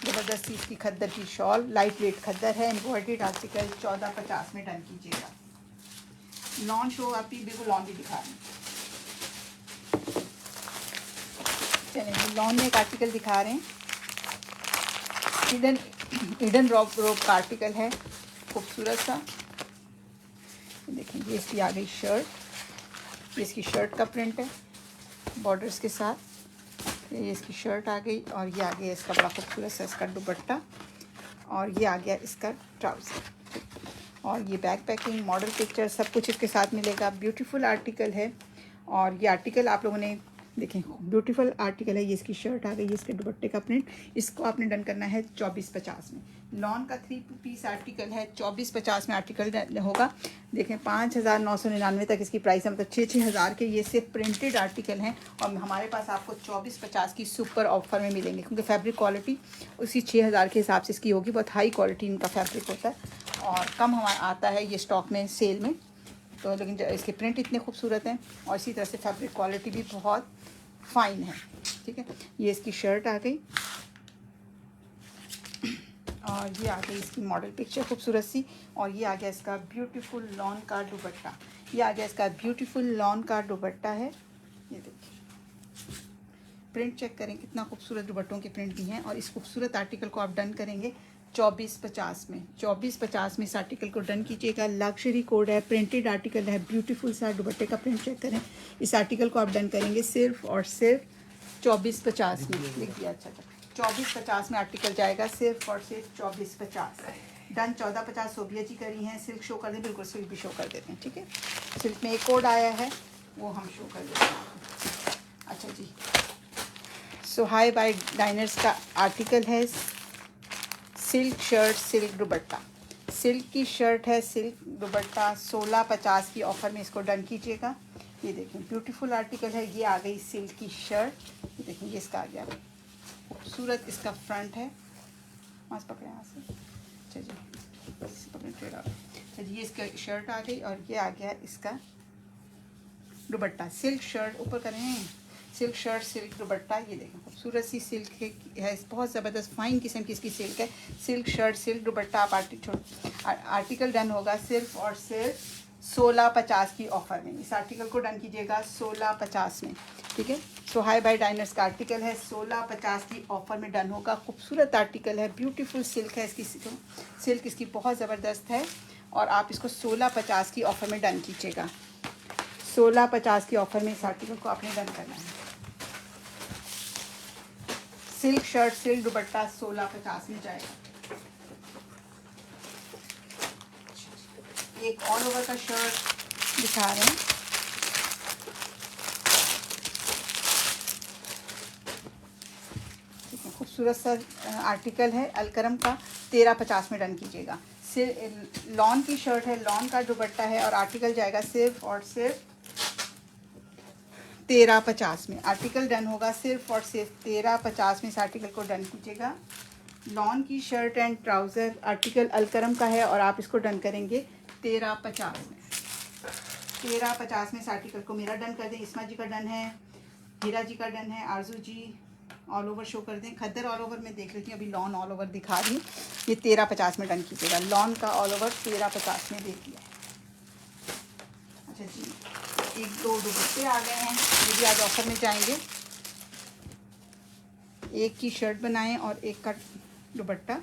ज़बरदस्ती इसकी खद्दर की शॉल, लाइट वेट खद्दर है, एम्ब्रॉयडर्ड आर्टिकल 1450 में डन कीजिएगा। लॉन शो आप ही बिल्कुल लॉन भी दिखा रहे हैं। चलिए, लॉन में एक आर्टिकल दिखा रहे हैं, हिडन रोप का आर्टिकल है, खूबसूरत सा। देखिए, ये इसकी आ गई शर्ट, ये इसकी शर्ट का प्रिंट है बॉर्डर्स के साथ। ये इसकी शर्ट आ गई, और ये आ गया इसका बड़ा खूबसूरत सा इसका दुपट्टा, और ये आ गया इसका ट्राउज़र, और ये बैक पैकिंग मॉडल पिक्चर सब कुछ इसके साथ मिलेगा। ब्यूटीफुल आर्टिकल है, और ये आर्टिकल आप लोगों ने देखें, ब्यूटीफुल आर्टिकल है। ये इसकी शर्ट आ गई, ये इसके दुपट्टे का प्रिंट। इसको आपने डन करना है 2450 में। लॉन का 3 पीस आर्टिकल है, 2450 में आर्टिकल होगा। देखें, 5999 तक इसकी प्राइस है, मतलब 6-6 हज़ार के ये सिर्फ प्रिंटेड आर्टिकल हैं, और हमारे पास आपको 2450 की सुपर ऑफ़र में मिलेंगे, क्योंकि फैब्रिक क्वालिटी उसी 6000 के हिसाब से इसकी होगी। बहुत हाई क्वालिटी इनका फैब्रिक होता है, और कम हमारा आता है ये स्टॉक में सेल में, तो लेकिन इसके प्रिंट इतने खूबसूरत हैं, और इसी तरह से फैब्रिक क्वालिटी भी बहुत फ़ाइन है, ठीक है। ये इसकी शर्ट आ गई, और ये आ गई इसकी मॉडल पिक्चर खूबसूरत सी, और ये आ गया इसका ब्यूटीफुल लॉन का दुपट्टा। ये आ गया इसका ब्यूटीफुल लॉन का दुपट्टा है। ये देखिए, प्रिंट चेक करें, कितना खूबसूरत दुपट्टों के प्रिंट भी हैं। और इस खूबसूरत आर्टिकल को आप डन करेंगे 2450 में। 2450 में इस आर्टिकल को डन कीजिएगा। लग्जरी कोड है, प्रिंटेड आर्टिकल है, ब्यूटीफुल सा दुपट्टे का प्रिंट चेक करें। इस आर्टिकल को आप डन करेंगे सिर्फ और सिर्फ 2450 में। लिख दिया, अच्छा 2450 में आर्टिकल जाएगा, सिर्फ और सिर्फ 2450। डन। 1450 सोबिया जी करी हैं। सिल्क शो कर दें, बिल्कुल सिल्क भी शो कर देते हैं, ठीक है। सिल्क में एक कोड आया है, वो हम शो कर देते हैं आपको। अच्छा जी, सुहाई बाय डाइनर्स का आर्टिकल है सिल्क शर्ट सिल्क दुपट्टा। सिल्क की शर्ट है, सिल्क दुपट्टा 1650 की ऑफ़र में, इसको डन कीजिएगा। ये देखें ब्यूटीफुल आर्टिकल है। ये आ गई सिल्क की शर्ट, ये देखें ये इसका आ गया खूबसूरत, इसका फ्रंट है। मास्क पकड़े यहाँ से, अच्छा जी पकड़े ट्रेड। अच्छा जी, ये इसका शर्ट आ गई और ये आ गया इसका दुपट्टा। सिल्क शर्ट ऊपर करें, सिल्क शर्ट सिल्क दुपट्टा। ये देखें खूबसूरत सी सिल्क है, बहुत ज़बरदस्त फाइन किस्म की इसकी सिल्क है। सिल्क शर्ट सिल्क दुपट्टा। आप आर्टिकल डन होगा सिर्फ और सिर्फ 1650 की ऑफ़र में। इस आर्टिकल को डन कीजिएगा 1650 में, ठीक है। सो हाई बाय डाइनर्स का आर्टिकल है, 1650 की ऑफ़र में डन होगा। खूबसूरत आर्टिकल है, ब्यूटीफुल सिल्क है इसकी, सिल्क इसकी बहुत ज़बरदस्त है और आप इसको 1650 की ऑफ़र में डन कीजिएगा। 1650 की ऑफ़र में इस आर्टिकल को आपने डन करना है। सिल्क शर्ट सिल्क दुपट्टा 1650 में जाएगा। एक ऑल ओवर का शर्ट दिखा रहे हैं, ठीक है। खूबसूरत सा आर्टिकल है अलकरम का, 1350 में डन कीजिएगा। लॉन की शर्ट है, लॉन का दुपट्टा है और आर्टिकल जाएगा सिर्फ और सिर्फ 1350 में। आर्टिकल डन होगा सिर्फ और सिर्फ 1350 में। इस आर्टिकल को डन कीजिएगा। लॉन की shirt and trouser, article Alkaram का है और आप इसको डन करेंगे 1350 में। 1350 में इस आर्टिकल को मेरा डन कर दें, इस्मा जी का डन है, हीरा जी का डन है, आरजू जी ऑल ओवर शो कर दें। खद्दर ऑल ओवर में देख लेती हूँ, अभी लॉन ऑल ओवर दिखा रही हूँ। ये 1350 में डन कीजिएगा। लॉन का ऑल ओवर 1350 में देख लिया। अच्छा जी, एक दो दुपट्टे आ गए हैं, ये भी आज ऑफर में जाएंगे। एक की शर्ट बनाएं और एक का दुपट्टा,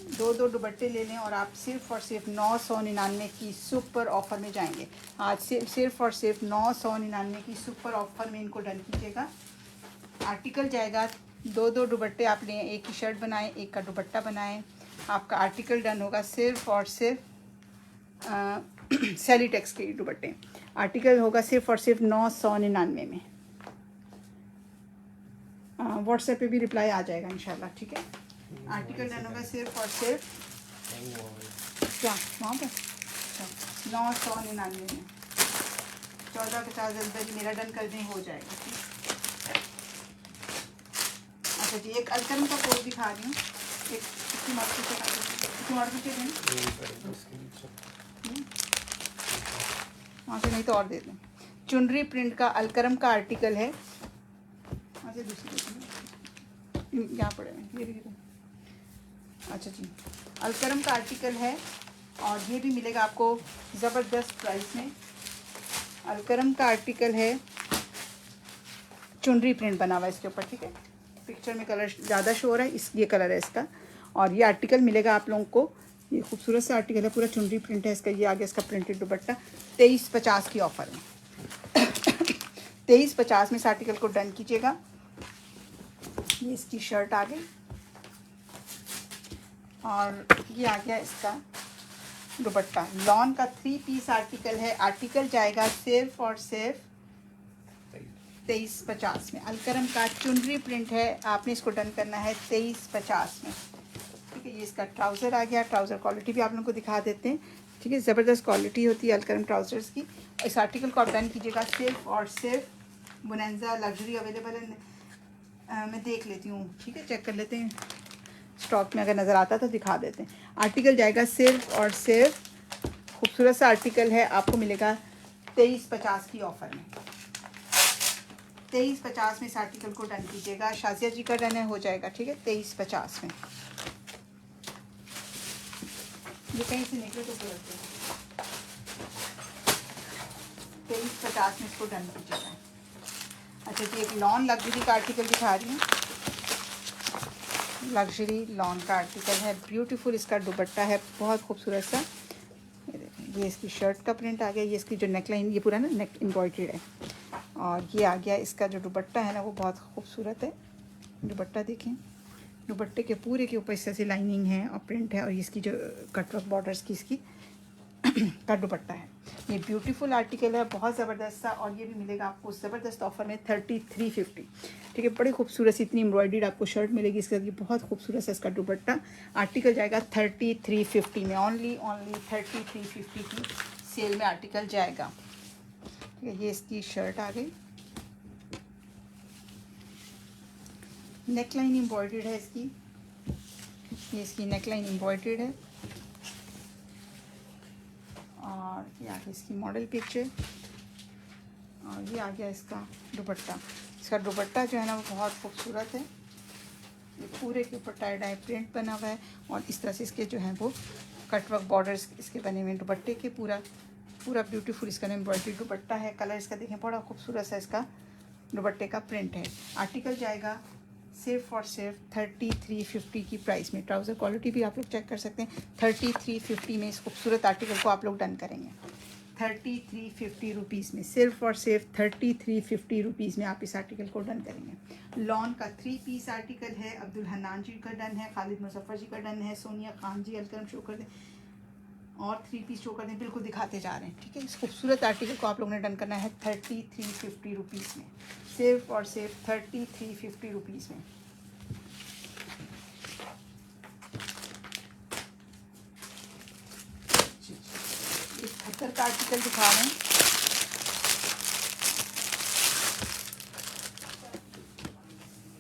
दो दो दुपट्टे ले लें और आप सिर्फ और सिर्फ 999 की सुपर ऑफ़र में जाएंगे। आज सिर्फ और सिर्फ 999 की सुपर ऑफ़र में इनको डन कीजिएगा। आर्टिकल जाएगा, दो दो दुपट्टे आप लें, एक की शर्ट बनाएं एक का दुपट्टा बनाएं, आपका आर्टिकल डन होगा सिर्फ और सिर्फ सेलीटेक्स के दुपट्टे। आर्टिकल होगा सिर्फ और सिर्फ 999 में। व्हाट्सएप पे भी रिप्लाई आ जाएगा इंशाल्लाह, ठीक है। आर्टिकल डन होगा सिर्फ और सिर्फ क्या वहाँ पर 999 में। 1450 जल्दी मेरा डन कर दें, हो जाएगा, ठीक। अच्छा जी, एक अलकरम का कोड दिखा रही हूँ, एक इसकी मर्जी से वहाँ से नहीं तो और दे दें। चुनरी प्रिंट का अलकरम का आर्टिकल है, वहाँ से दूसरी यहाँ पड़े हैं ये भी। अच्छा जी, अलकरम का आर्टिकल है और ये भी मिलेगा आपको ज़बरदस्त प्राइस में। अलकरम का आर्टिकल है, चुनरी प्रिंट बना हुआ है इसके ऊपर, ठीक है। पिक्चर में कलर ज़्यादा शो हो रहा है, ये कलर है इसका। और ये आर्टिकल मिलेगा आप लोगों को, ये खूबसूरत सा आर्टिकल है, पूरा चुनरी प्रिंट है इसका। ये आगे इसका प्रिंटेड दुपट्टा 2350 की ऑफ़र में। 2350 में इस आर्टिकल को डन कीजिएगा। ये इसकी शर्ट आ गई और ये आ गया इसका दुपट्टा। लॉन का 3 पीस आर्टिकल है। आर्टिकल जाएगा सिर्फ और सिर्फ 2350 में। अलकरम का चुनरी प्रिंट है, आपने इसको डन करना है 2350 में, ठीक है। ये इसका ट्राउज़र आ गया। ट्राउज़र क्वालिटी भी आप लोगों को दिखा देते हैं, ठीक है। ज़बरदस्त क्वालिटी होती है अलकरम ट्राउज़र्स की। इस आर्टिकल को आप डन कीजिएगा सिर्फ और सिर्फ बोनांजा लग्जरी अवेलेबल है, मैं देख लेती हूँ, ठीक है, चेक कर लेते हैं स्टॉक में, अगर नज़र आता तो दिखा देते हैं। आर्टिकल जाएगा सिर्फ और सिर्फ, खूबसूरत सा आर्टिकल है, आपको मिलेगा 2350 की ऑफ़र में। 2350 में इस आर्टिकल को डन कीजिएगा। शाजिया जी का डन है, हो जाएगा, ठीक है। 2350 में ये कहीं से निकले तो बोलते हैं। 2350 में इसको डन कीजिएगा। अच्छा जी, एक लॉन लग्जरी का आर्टिकल दिखा रही हूँ। लग्जरी लॉन का आर्टिकल है, ब्यूटीफुल इसका दुपट्टा है, बहुत खूबसूरत सा। ये इसकी शर्ट का प्रिंट आ गया, ये इसकी जो नेकलाइन, ये पूरा ना नेक एम्ब्रॉयडर्ड है। और ये आ गया इसका जो दुपट्टा है ना, वो बहुत खूबसूरत है। दुपट्टा देखें, दुपट्टे के पूरे के ऊपर इस तरह से लाइनिंग है और प्रिंट है, और इसकी जो कटवर्क बॉर्डर्स की इसकी का दुपट्टा है। ये ब्यूटीफुल आर्टिकल है, बहुत ज़बरदस्त सा, और ये भी मिलेगा आपको ज़बरदस्त ऑफर में 3350। ठीक है, बड़ी खूबसूरत सी इतनी एम्ब्रॉयडर्ड आपको शर्ट मिलेगी इसके साथ, ये बहुत खूबसूरत सा इसका दुपट्टा। आर्टिकल जाएगा 3350 में, ओनली 3350 की सेल में आर्टिकल जाएगा। ठीक है, ये इसकी शर्ट आ गई, नेकलाइन एम्ब्रॉयडर्ड है इसकी, ये इसकी नेकलाइन एम्ब्रॉयडर्ड है, और ये आ गया इसकी मॉडल पिक्चर, और ये आ गया इसका दुपट्टा। इसका दुपट्टा जो है ना वो बहुत खूबसूरत है, ये पूरे के ऊपर टाई डाई प्रिंट बना हुआ है, और इस तरह से इसके जो हैं वो कटवर्क बॉर्डर्स इसके बने हुए हैं दुपट्टे के, पूरा पूरा ब्यूटीफुल इसका एम्ब्रॉयडरी दुपट्टा है। कलर इसका देखें, बड़ा खूबसूरत सा इसका दुपट्टे का प्रिंट है। आर्टिकल जाएगा सिर्फ और सिर्फ 3350 की प्राइस में। ट्राउज़र क्वालिटी भी आप लोग चेक कर सकते हैं। 3350 में इस खूबसूरत आर्टिकल को आप लोग डन करेंगे 3350 रुपीज़ में, सिर्फ और सिर्फ 3350 रुपीज़ में आप इस आर्टिकल को डन करेंगे। लॉन का 3 पीस आर्टिकल है, अब्दुल हन्नान जी का डन है, खालिद मुजफ्फर जी का डन है, सोनिया खान जी अलकरम शो कर दें, और 3 पीस शो कर दें, बिल्कुल दिखाते जा रहे हैं। ठीक है, इस खूबसूरत आर्टिकल को आप लोगों ने डन करना है 3350 रुपीज़ में, सिर्फ और सिर्फ 3350 रुपीज़ में। एक खद्दर का आर्टिकल दिखा रहे हैं,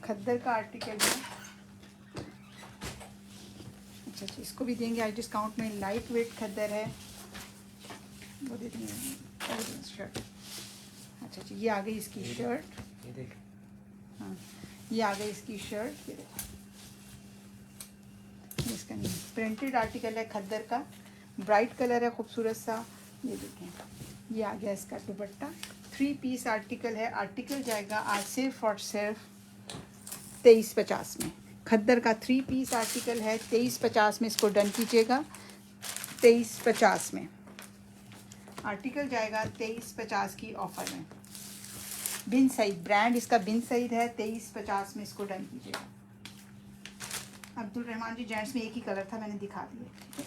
खद्दर का आर्टिकल है। अच्छा, इसको भी देंगे आज डिस्काउंट में। लाइट वेट खद्दर है, वो दे देंगे शर्ट। अच्छा जी, ये आ गई इसकी शर्ट, ये देख, हाँ ये आ गई इसकी शर्ट, ये देखो, इसका नहीं प्रिंटेड आर्टिकल है खद्दर का, ब्राइट कलर है खूबसूरत सा। ये देखें, ये आ गया इसका दुपट्टा। 3 पीस आर्टिकल है। आर्टिकल जाएगा आज सिर्फ और सिर्फ 2350 में। खद्दर का 3 पीस आर्टिकल है, 2350 में इसको डन कीजिएगा। 2350 में आर्टिकल जाएगा, 2350 की ऑफ़र में। बिन सईद ब्रांड इसका बिन सईद है, 2350 में इसको डन कीजिएगा। अब्दुल रहमान जी जेंट्स में एक ही कलर था, मैंने दिखा दिया।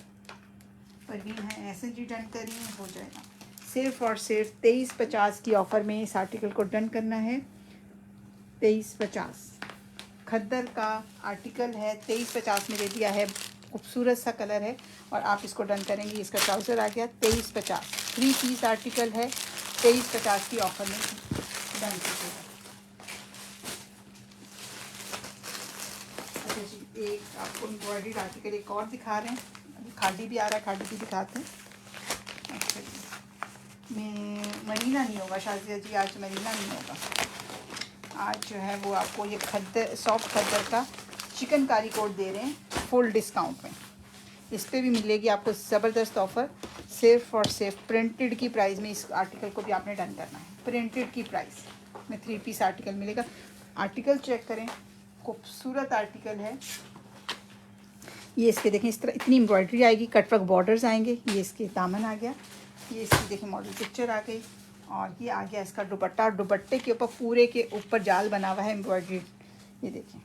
परवीन है ऐसे जी डन करिए, हो जाएगा। सिर्फ और सिर्फ 2350 की ऑफ़र में इस आर्टिकल को डन करना है। 2350 खद्दर का आर्टिकल है, 2350 में दे दिया है। खूबसूरत सा कलर है, और आप इसको डन करेंगे। इसका ट्राउज़र आ गया 2350। 3 पीस आर्टिकल है, 2350 की ऑफ़र में डन कीजिएगा। अच्छा जी, एक आपको एम्ब्रॉयडर्ड आर्टिकल एक और दिखा रहे हैं। खादी भी आ रहा है, खादी भी दिखाते हैं। अच्छा जी, मैं मरीना नहीं होगा शाजिया जी, आज मरीना नहीं होगा। आज जो है वो आपको ये खद्दर, सॉफ्ट खद्दर का चिकनकारी कोट दे रहे हैं फुल डिस्काउंट में। इस पर भी मिलेगी आपको ज़बरदस्त ऑफ़र, सिर्फ और सिर्फ प्रिंटेड की प्राइस में। इस आर्टिकल को भी आपने डन करना है प्रिंटेड की प्राइस में। 3 पीस आर्टिकल मिलेगा। आर्टिकल चेक करें, खूबसूरत आर्टिकल है। ये इसके देखें, इस तरह इतनी एम्ब्रॉयडरी आएगी, कटवर्क बॉर्डर्स आएंगे। ये इसके दामन आ गया, ये इसकी देखें मॉडल पिक्चर आ गई, और ये आ गया इसका दुपट्टा। दुपट्टे के ऊपर पूरे के ऊपर जाल बना हुआ है एम्ब्रॉयडरी। ये देखें,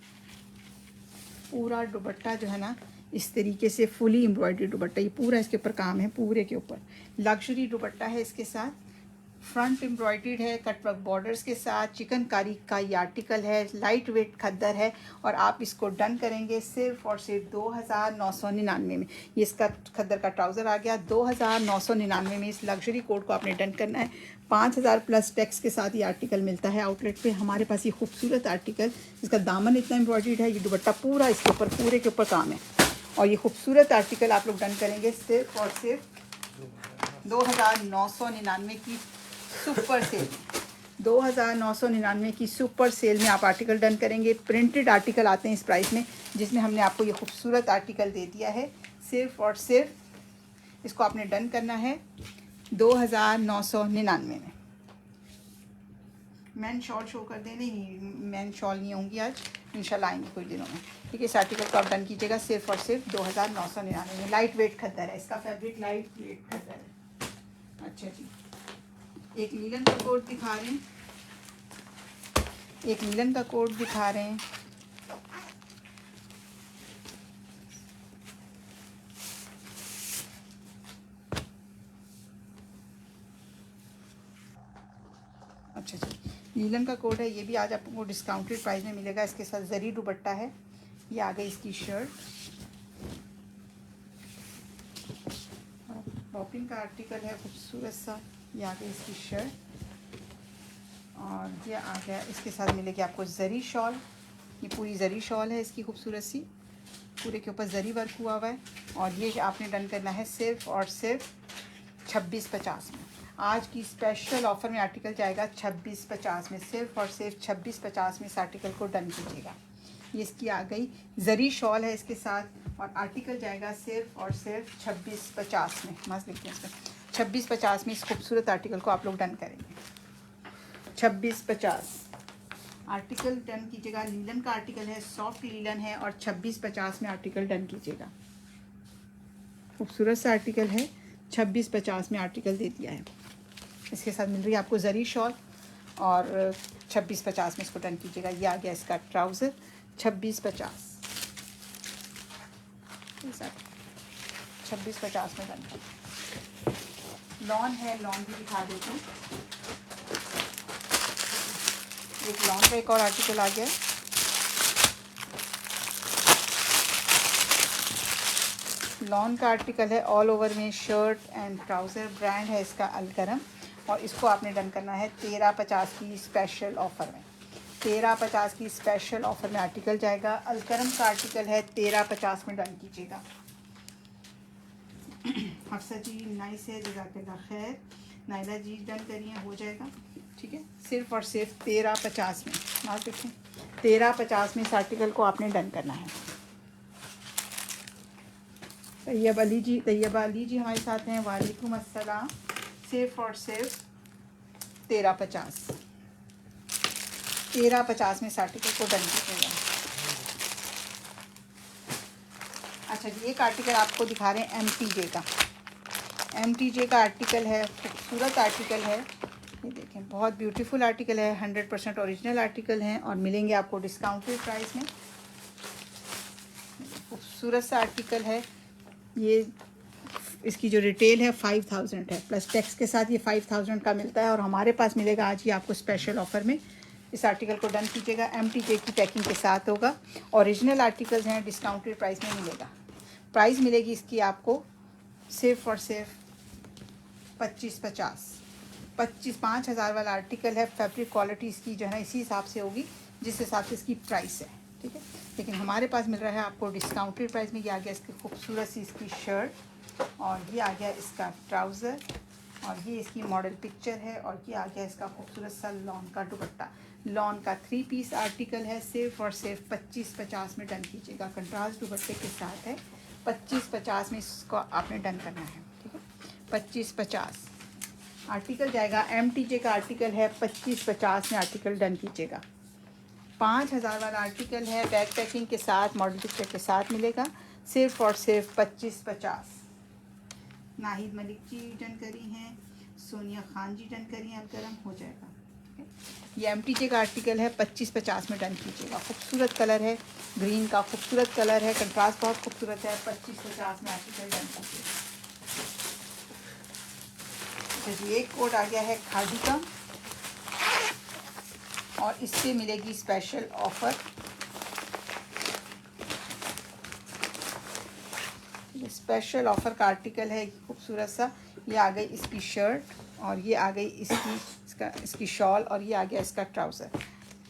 पूरा दुपट्टा जो है ना इस तरीके से फुली एम्ब्रॉयडरी दुपट्टा, ये पूरा इसके ऊपर काम है, पूरे के ऊपर लग्जरी दुपट्टा है। इसके साथ फ्रंट एम्ब्रॉयडर्ड है कटवर्क बॉर्डर्स के साथ। चिकनकारी का ये आर्टिकल है, लाइट वेट खद्दर है, और आप इसको डन करेंगे सिर्फ और सिर्फ 2999 में। ये इसका खद्दर का ट्राउज़र आ गया 2999 में। इस लग्जरी कोड को आपने डन करना है। 5000 प्लस टैक्स के साथ ये आर्टिकल मिलता है आउटलेट पे हमारे पास। ये खूबसूरत आर्टिकल, इसका दामन इतना एम्ब्रॉयडर्ड है, ये दुपट्टा पूरा इसके ऊपर पूरे के ऊपर काम है, और ये खूबसूरत आर्टिकल आप लोग डन करेंगे सिर्फ और सिर्फ 2999 की सुपर सेल। 2999 की सुपर सेल में आप आर्टिकल डन करेंगे। प्रिंटेड आर्टिकल आते हैं इस प्राइस में, जिसमें हमने आपको ये खूबसूरत आर्टिकल दे दिया है। सिर्फ और सिर्फ इसको आपने डन करना है 2999 में। मैन शॉल शो कर दें, नहीं मैन शॉल नहीं होंगी आज, इंशाल्लाह आएंगी कुछ दिनों में। ठीक है, इस आर्टिकल को आप डन कीजिएगा सिर्फ और सिर्फ 2999 में। लाइट वेट खद्दर है, इसका फैब्रिक लाइट वेट खद्दर है। अच्छा जी, एक लीलन का कोट दिखा रहे हैं, एक लीलन का कोट दिखा रहे हैं। लीलन का कोट है, ये भी आज आपको डिस्काउंटेड प्राइस में मिलेगा। इसके साथ जरी दुपट्टा है। ये आ गई इसकी शर्ट, पॉपिंग का आर्टिकल है खूबसूरत सा। ये आ गई इसकी शर्ट और ये आ गया इसके साथ मिलेगी आपको जरी शॉल। ये पूरी जरी शॉल है इसकी खूबसूरत सी, पूरे के ऊपर जरी वर्क हुआ हुआ है। और ये आपने डन करना है सिर्फ और सिर्फ 2650 में। आज की स्पेशल ऑफ़र में आर्टिकल जाएगा 2650 में, सिर्फ और सिर्फ 2650 में इस आर्टिकल को डन कीजिएगा। ये इसकी आ गई जरी शॉल है इसके साथ और आर्टिकल जाएगा सिर्फ और सिर्फ 2650 में। मस्त लिखते हैं इसमें 2650 में इस खूबसूरत आर्टिकल को आप लोग डन करेंगे। 2650 आर्टिकल डन कीजिएगा। लीलन का आर्टिकल है, सॉफ्ट लीलन है और 2650 में आर्टिकल डन कीजिएगा। खूबसूरत सा आर्टिकल है, 2650 में आर्टिकल दे दिया है। इसके साथ मिल रही है आपको जरी शॉल और 2650 में इसको डन कीजिएगा। ये आ गया इसका ट्राउज़र 2650, 2650 में डन कर। लॉन है, लॉन भी दिखा देती हूँ। एक लॉन का एक और आर्टिकल आ गया। लॉन का आर्टिकल है, ऑल ओवर में शर्ट एंड ट्राउज़र, ब्रांड है इसका अलकरम और इसको आपने डन करना है 1350 की स्पेशल ऑफ़र में। 1350 की स्पेशल ऑफ़र में आर्टिकल जाएगा। अलकरम का आर्टिकल है, 1350 में डन कीजिएगा। हफ्सा जी नाइस है, जज़ाकल्लाह खैर। नाइला जी डन करिए, हो जाएगा, ठीक है। सिर्फ और सिर्फ 1350 में, आप देखें 1350 में इस आर्टिकल को आपने डन करना है। तैयबा अली जी हमारे साथ हैं, वालेकुम अस्सलाम। सिर्फ और सिर्फ 1350 में इस आर्टिकल को डन कीजिएगा। अच्छा जी, एक आर्टिकल आपको दिखा रहे हैं MTJ का। MTJ का आर्टिकल है, खूबसूरत आर्टिकल है। ये देखें, बहुत ब्यूटीफुल आर्टिकल है, 100% ओरिजिनल आर्टिकल हैं और मिलेंगे आपको डिस्काउंटेड प्राइस में। खूबसूरत सा आर्टिकल है। ये इसकी जो रिटेल है 5000 है, प्लस टैक्स के साथ ये 5000 का मिलता है और हमारे पास मिलेगा आज ही आपको स्पेशल ऑफ़र में। इस आर्टिकल को डन कीजिएगा। MTJ की पैकिंग के साथ होगा, ओरिजिनल आर्टिकल्स हैं, डिस्काउंटेड प्राइस में मिलेगा। प्राइस मिलेगी इसकी आपको सिर्फ और सिर्फ 5000 वाला आर्टिकल है। फैब्रिक क्वालिटी इसकी जो है ना इसी हिसाब से होगी जिस हिसाब से इसकी प्राइस है, ठीक है। लेकिन हमारे पास मिल रहा है आपको डिस्काउंटेड प्राइस में। ये आ गया इसकी खूबसूरत सी इसकी शर्ट और ये आ गया इसका ट्राउज़र और ये इसकी मॉडल पिक्चर है और ये आ गया इसका खूबसूरत सा लॉन का दुपट्टा। लॉन का 3 पीस आर्टिकल है, सिर्फ और सिर्फ 2550 में डन कीजिएगा। कंट्रास्ट दुपट्टे के साथ है, 2550 में इसको आपने डन करना है, ठीक है। 2550 आर्टिकल जाएगा। MTJ का आर्टिकल है, 2550 में आर्टिकल डन कीजिएगा। 5000 वाला आर्टिकल है, बैक पैकिंग के साथ, मॉडल पिक्चर के साथ मिलेगा, सिर्फ और सिर्फ 2550। नाहिद मलिक जी डन करी हैं, सोनिया खान जी डन करी हैं, अलकरम, हो जाएगा, ठीक है। ये MTJ का आर्टिकल है, 2550 में डन कीजिएगा। खूबसूरत कलर है, ग्रीन का खूबसूरत कलर है, कंट्रास्ट बहुत खूबसूरत है। 2550 में आर्टिकल डन कीजिएगा। अच्छा जी, एक कोड आ गया है खादी का और इससे मिलेगी स्पेशल ऑफ़र। स्पेशल ऑफ़र का आर्टिकल है खूबसूरत सा। ये आ गई इसकी शर्ट और ये आ गई इसकी शॉल और ये आ गया इसका ट्राउज़र।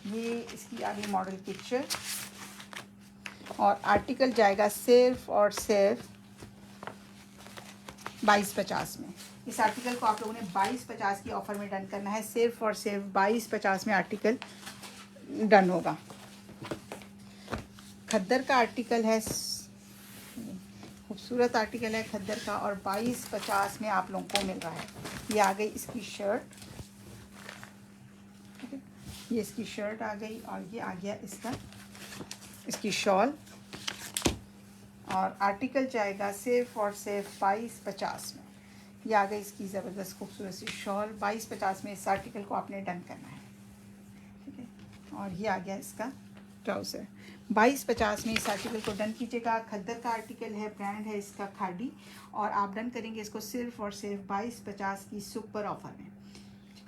ये इसकी आ गई मॉडल पिक्चर और आर्टिकल जाएगा सिर्फ और सिर्फ 2250 में। इस आर्टिकल को आप लोगों ने 2250 की ऑफ़र में डन करना है। सिर्फ और सिर्फ 2250 में आर्टिकल डन होगा। खद्दर का आर्टिकल है, खूबसूरत आर्टिकल है खद्दर का और 2250 में आप लोगों को मिल रहा है। ये आ गई इसकी शर्ट, ठीक है। ये इसकी शर्ट आ गई और ये आ गया इसकी शॉल और आर्टिकल जाएगा सिर्फ और सिर्फ 2250 में। ये आ गई इसकी ज़बरदस्त खूबसूरत सी शॉल। 2250 में इस आर्टिकल को आपने डन करना है, ठीक है। और ये आ गया इसका ट्राउज़र। 2250 में इस आर्टिकल को डन कीजिएगा। खद्दर का आर्टिकल है, ब्रांड है इसका खादी और आप डन करेंगे इसको सिर्फ और सिर्फ 2250 की सुपर ऑफ़र में।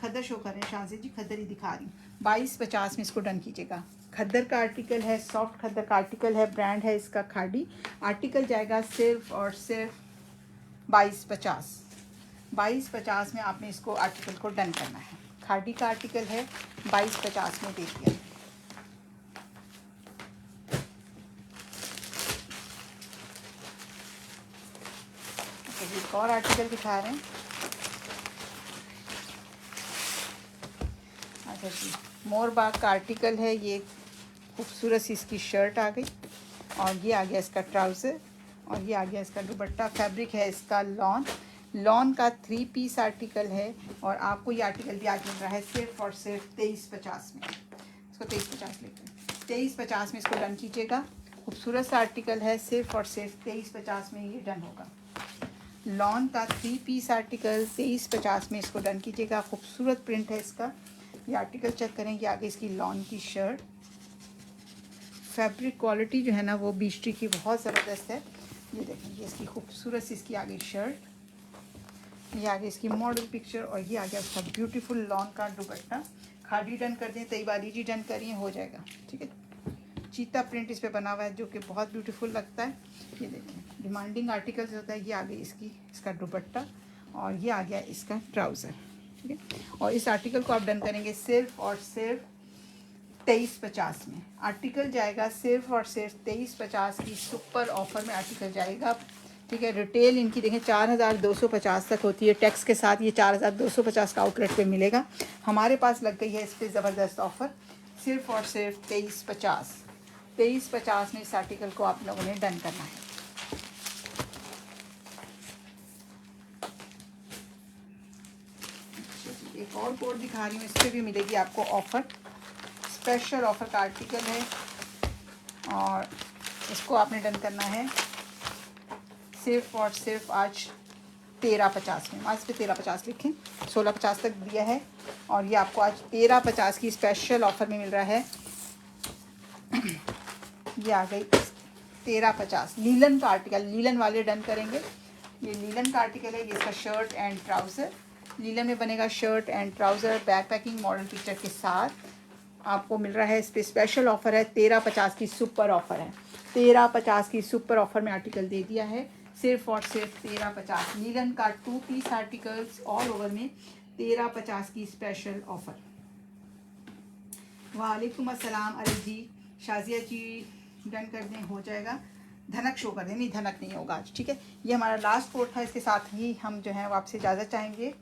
खद्दर शो करें शाहजी जी, खद्दर ही दिखा रही हूँ। 22.50 में इसको डन कीजिएगा। खद्दर का आर्टिकल है, सॉफ्ट खद्दर का आर्टिकल है, ब्रांड है इसका खाड़ी। आर्टिकल जाएगा सिर्फ और सिर्फ 22.50। 22.50 में आपने इसको आर्टिकल को डन करना है। खाड़ी का आर्टिकल है, 22.50 में दे दिया। एक और आर्टिकल दिखा रहे हैं। अच्छा जी, मोरबाग का आर्टिकल है। ये खूबसूरत सी इसकी शर्ट आ गई और ये आ गया इसका ट्राउज़र और ये आ गया इसका दुपट्टा। फैब्रिक है इसका लॉन का 3 पीस आर्टिकल है और आपको ये आर्टिकल भी आज मिल रहा है सिर्फ और सिर्फ 23.50 में। इसको 23.50 लेते हैं। 23.50 में इसको डन कीजिएगा। खूबसूरत सा आर्टिकल है, सिर्फ और सिर्फ 23.50 में ये डन होगा। लॉन का 3 पीस आर्टिकल 23.50 में इसको डन कीजिएगा। खूबसूरत प्रिंट है इसका। ये आर्टिकल चेक करें कि आगे इसकी लॉन की शर्ट, फैब्रिक क्वालिटी जो है ना वो बीस्ट्री की बहुत ज़बरदस्त है। ये देखें, ये इसकी खूबसूरत सी इसकी आगे शर्ट, ये आगे इसकी मॉडल पिक्चर और ये आ गया उसका ब्यूटीफुल लॉन का दुपट्टा। खाड़ी डन कर दें, तईबाली जी डन करिए, हो जाएगा। ठीक है, चीता प्रिंट इस पे बना हुआ है जो कि बहुत ब्यूटीफुल लगता है। ये देखें, डिमांडिंग आर्टिकल होता है। ये आ गई इसका दुपट्टा और ये आ गया इसका ट्राउज़र। ठीक है, और इस आर्टिकल को आप डन करेंगे सिर्फ और सिर्फ 23.50 में। आर्टिकल जाएगा सिर्फ और सिर्फ 23.50 की सुपर ऑफर में आर्टिकल जाएगा। ठीक है, रिटेल इनकी देखें 4,250 तक होती है, टैक्स के साथ ये 4,250 का आउटलेट पे मिलेगा। हमारे पास लग गई है इस पर ज़बरदस्त ऑफ़र, सिर्फ और सिर्फ 23.50। 23.50 में इस आर्टिकल को आप लोगों ने डन करना है। एक और कोड दिखा रही हूँ, इस पर भी मिलेगी आपको ऑफ़र। स्पेशल ऑफ़र का आर्टिकल है और इसको आपने डन करना है सिर्फ और सिर्फ आज 13.50 में। आज पे 13.50 लिखें, 16.50 तक दिया है और ये आपको आज 13.50 की स्पेशल ऑफ़र में मिल रहा है। ये आ गई 13.50। लीलन का आर्टिकल, लीलन वाले डन करेंगे। ये लीलन का आर्टिकल है, ये इसका शर्ट एंड ट्राउज़र लीलन में बनेगा। Shirt and trouser back packing model picture के साथ आपको मिल रहा है। इस पर स्पेशल ऑफ़र है, 13.50 की सुपर ऑफ़र है। 13.50 की सुपर ऑफ़र में आर्टिकल दे दिया है सिर्फ और सिर्फ 13.50। लीलन का 2 पीस आर्टिकल्स ऑल ओवर में 13.50 की स्पेशल ऑफ़र। वालेकुम अस्सलाम। अरे जी शाजिया जी डन कर दें, हो जाएगा। धनक शो कर दें, नहीं धनक नहीं होगा आज। ठीक है, ये हमारा लास्ट कोड था, इसके साथ ही हम जो है वो आपसे इजाज़त चाहेंगे।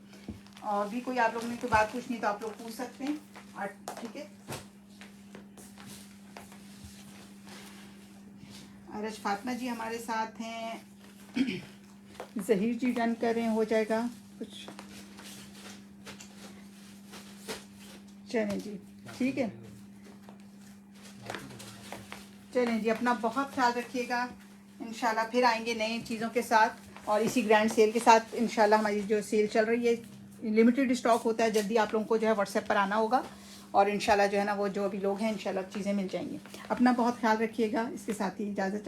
और भी कोई आप लोगों ने कोई बात पूछनी तो आप लोग पूछ सकते हैं। ठीक है, अरज फातिमा जी हमारे साथ हैं। ज़हीर जी डन कर रहे हैं, हो जाएगा कुछ। चलें जी, ठीक है, चलें जी, अपना बहुत ख्याल रखिएगा। इंशाल्लाह फिर आएंगे नई चीज़ों के साथ और इसी ग्रैंड सेल के साथ। इंशाल्लाह हमारी जो सेल चल रही है लिमिटेड स्टॉक होता है, जल्दी आप लोगों को जो है व्हाट्सएप पर आना होगा और इंशाल्लाह जो है ना वो जो भी लोग हैं इंशाल्लाह चीज़ें मिल जाएंगी। अपना बहुत ख्याल रखिएगा। इसके साथ ही इजाज़त।